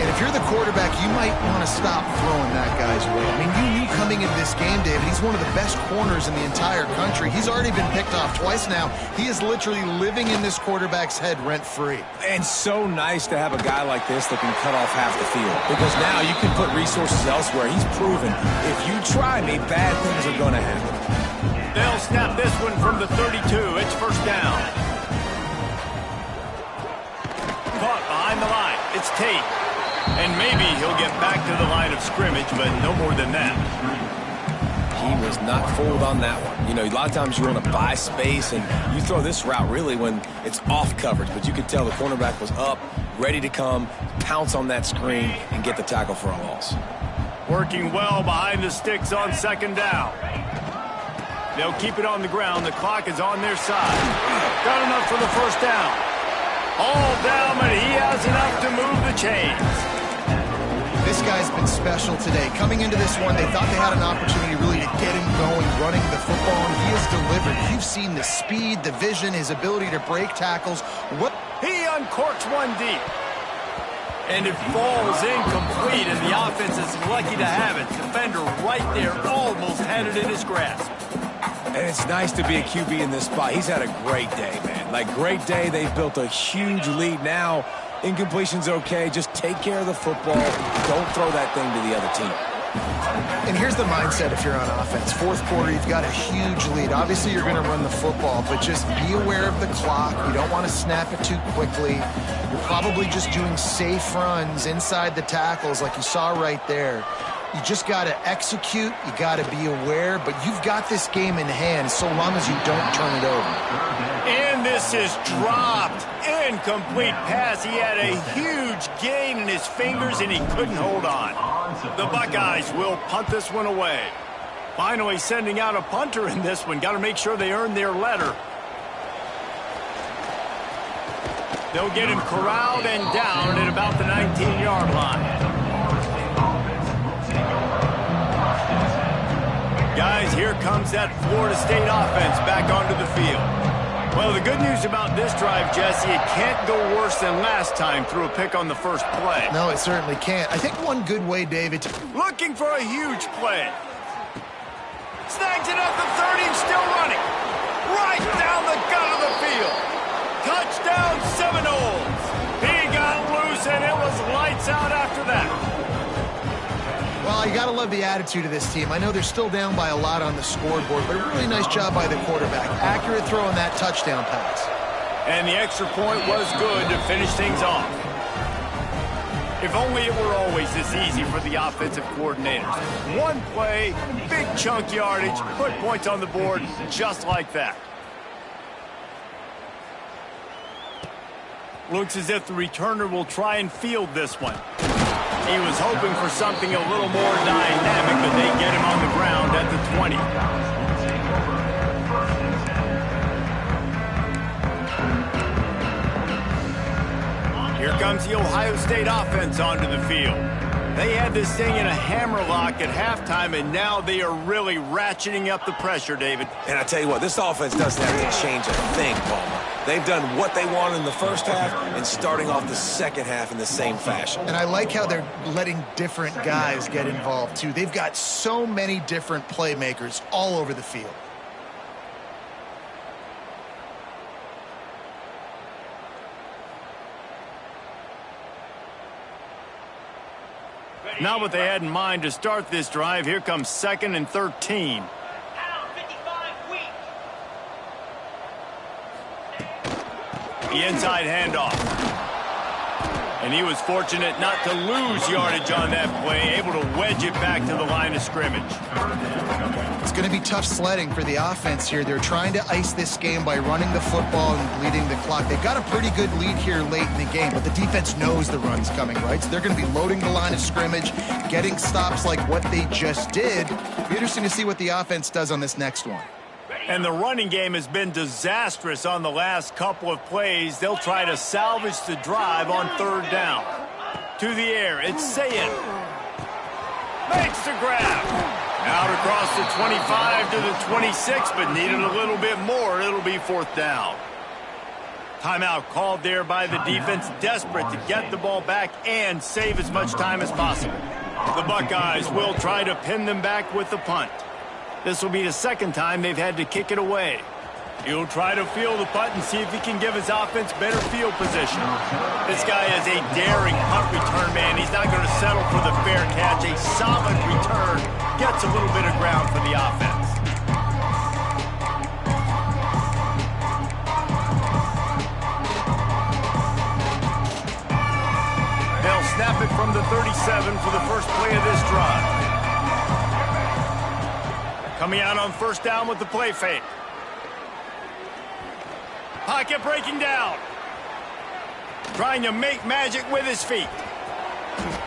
C: And if you're the quarterback, you might want to stop throwing that guy's way. I mean, you knew coming into this game, David, he's one of the best corners in the entire country. He's already been picked off twice now. He is literally living in this quarterback's head rent-free.
B: And so nice to have a guy like this that can cut off half the field. Because now you can put resources elsewhere. He's proven if you try me, bad things are going to happen.
A: They'll snap this one from the 32. It's 1st down. Caught behind the line. It's Tate. And maybe he'll get back to the line of scrimmage, but no more than that.
B: He was not fooled on that one. You know, a lot of times you want to buy space, and you throw this route really when it's off coverage. But you could tell the cornerback was up, ready to come, pounce on that screen, and get the tackle for a loss.
A: Working well behind the sticks on 2nd down. They'll keep it on the ground. The clock is on their side. Got enough for the 1st down. All down, but he has enough to move the chains.
C: This guy's been special today. Coming into this one, they thought they had an opportunity really to get him going, running the football, and he has delivered. You've seen the speed, the vision, his ability to break tackles.
A: He uncorks one deep. And it falls incomplete, and the offense is lucky to have it. Defender right there almost had it in his grasp.
B: And it's nice to be a QB in this spot. He's had a great day, man. Like, great day. They've built a huge lead now. Incompletion's okay. Just take care of the football. Don't throw that thing to the other team.
C: And here's the mindset if you're on offense. Fourth quarter, you've got a huge lead. Obviously, you're going to run the football, but just be aware of the clock. You don't want to snap it too quickly. You're probably just doing safe runs inside the tackles like you saw right there. You just got to execute. You got to be aware, but you've got this game in hand so long as you don't turn it over.
A: And this is dropped. Incomplete pass. He had a huge gain in his fingers, and he couldn't hold on. The Buckeyes will punt this one away. Finally sending out a punter in this one. Got to make sure they earn their letter. They'll get him corralled and down at about the 19-yard line. Guys, here comes that Florida State offense back onto the field. Well, the good news about this drive, Jesse, it can't go worse than last time through a pick on the first play.
C: No, it certainly can't. I think one good way, David.
A: Looking for a huge play. Snags it at the 30 and still running. Right down the gut of the field. Touchdown Seminoles. He got loose, and it was lights out after that.
C: Well, you got to love the attitude of this team. I know they're still down by a lot on the scoreboard, but a really nice job by the quarterback. Accurate throw on that touchdown pass.
A: And the extra point was good to finish things off. If only it were always this easy for the offensive coordinators. One play, big chunk yardage, put points on the board just like that. Looks as if the returner will try and field this one. He was hoping for something a little more dynamic, but they get him on the ground at the 20. Here comes the Ohio State offense onto the field. They had this thing in a hammerlock at halftime, and now they are really ratcheting up the pressure, David.
B: And I tell you what, this offense doesn't have to change a thing, Palmer. They've done what they wanted in the first half and starting off the second half in the same fashion.
C: And I like how they're letting different guys get involved, too. They've got so many different playmakers all over the field.
A: Not what they had in mind to start this drive. Here comes 2nd and 13. The inside handoff. And he was fortunate not to lose yardage on that play, able to wedge it back to the line of scrimmage.
C: It's going to be tough sledding for the offense here. They're trying to ice this game by running the football and bleeding the clock. They've got a pretty good lead here late in the game, but the defense knows the run's coming, right? So they're going to be loading the line of scrimmage, getting stops like what they just did. It'll be interesting to see what the offense does on this next one.
A: And the running game has been disastrous on the last couple of plays. They'll try to salvage the drive on 3rd down. To the air, it's Sayin. Makes the grab. Out across the 25 to the 26, but needed a little bit more. It'll be 4th down. Timeout called there by the defense, desperate to get the ball back and save as much time as possible. The Buckeyes will try to pin them back with the punt. This will be the second time they've had to kick it away. He'll try to field the punt and see if he can give his offense better field position. This guy is a daring punt return man. He's not going to settle for the fair catch. A solid return gets a little bit of ground for the offense. They'll snap it from the 37 for the first play of this drive. Coming out on 1st down with the play fake. Pocket breaking down. Trying to make magic with his feet.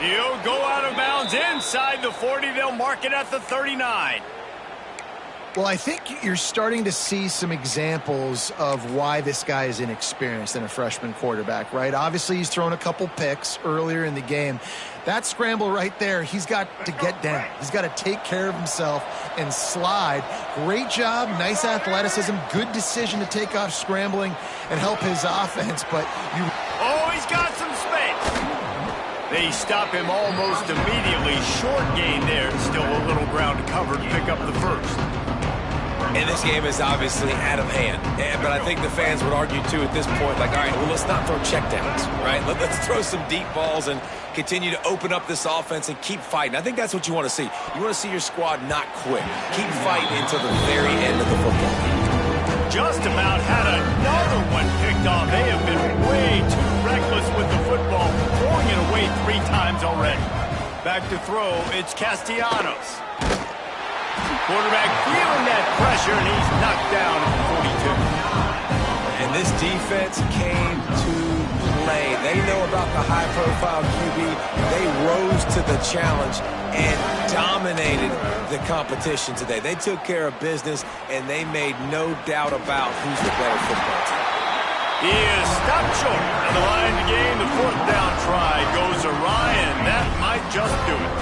A: He'll go out of bounds inside the 40. They'll mark it at the 39.
C: Well, I think you're starting to see some examples of why this guy is inexperienced in a freshman quarterback, right? Obviously, he's thrown a couple picks earlier in the game. That scramble right there, he's got to get down. He's got to take care of himself and slide. Great job, nice athleticism, good decision to take off scrambling and help his offense, but you...
A: Oh, he's got some space. They stop him almost immediately. Short gain there. Still a little ground to cover to pick up the first.
B: And this game is obviously out of hand. But I think the fans would argue, too, at this point, like, all right, well, let's not throw checkdowns, right? Let's throw some deep balls and continue to open up this offense and keep fighting. I think that's what you want to see. You want to see your squad not quit. Keep fighting until the very end of the football game.
A: Just about had another one picked off. They have been way too reckless with the football, throwing it away 3 times already. Back to throw, it's Castellanos. Quarterback feeling that pressure, and he's knocked down at the 42.
B: And this defense came to play. They know about the high-profile QB. They rose to the challenge and dominated the competition today. They took care of business, and they made no doubt about who's the better football team.
A: He is stopped short on the line to gain. The 4th down try goes awry, and that might just do it.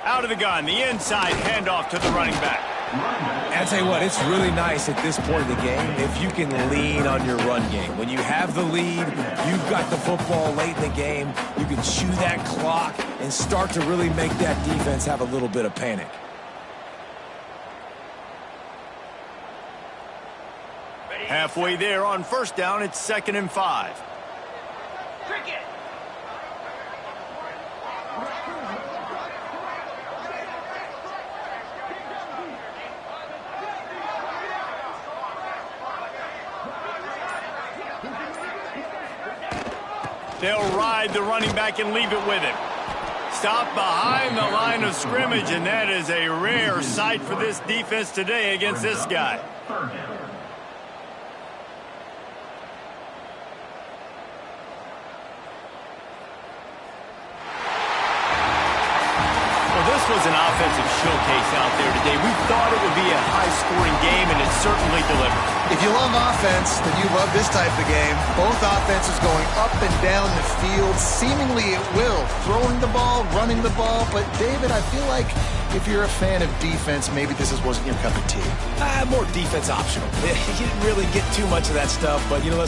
A: Out of the gun, the inside handoff to the running back.
B: And I tell you what, it's really nice at this point in the game if you can lean on your run game. When you have the lead, you've got the football late in the game, you can chew that clock and start to really make that defense have a little bit of panic.
A: Halfway there on 1st down, it's 2nd and 5.
D: Cricket.
A: They'll ride the running back and leave it with him. Stop behind the line of scrimmage, and that is a rare sight for this defense today against this guy. This was an offensive showcase out there today. We thought it would be a high-scoring game, and it certainly delivered.
C: If you love offense, then you love this type of game. Both offenses going up and down the field, seemingly at will. Throwing the ball, running the ball. But, David, I feel like if you're a fan of defense, maybe this wasn't your cup of tea.
B: More defense optional. You didn't really get too much of that stuff, but, you know,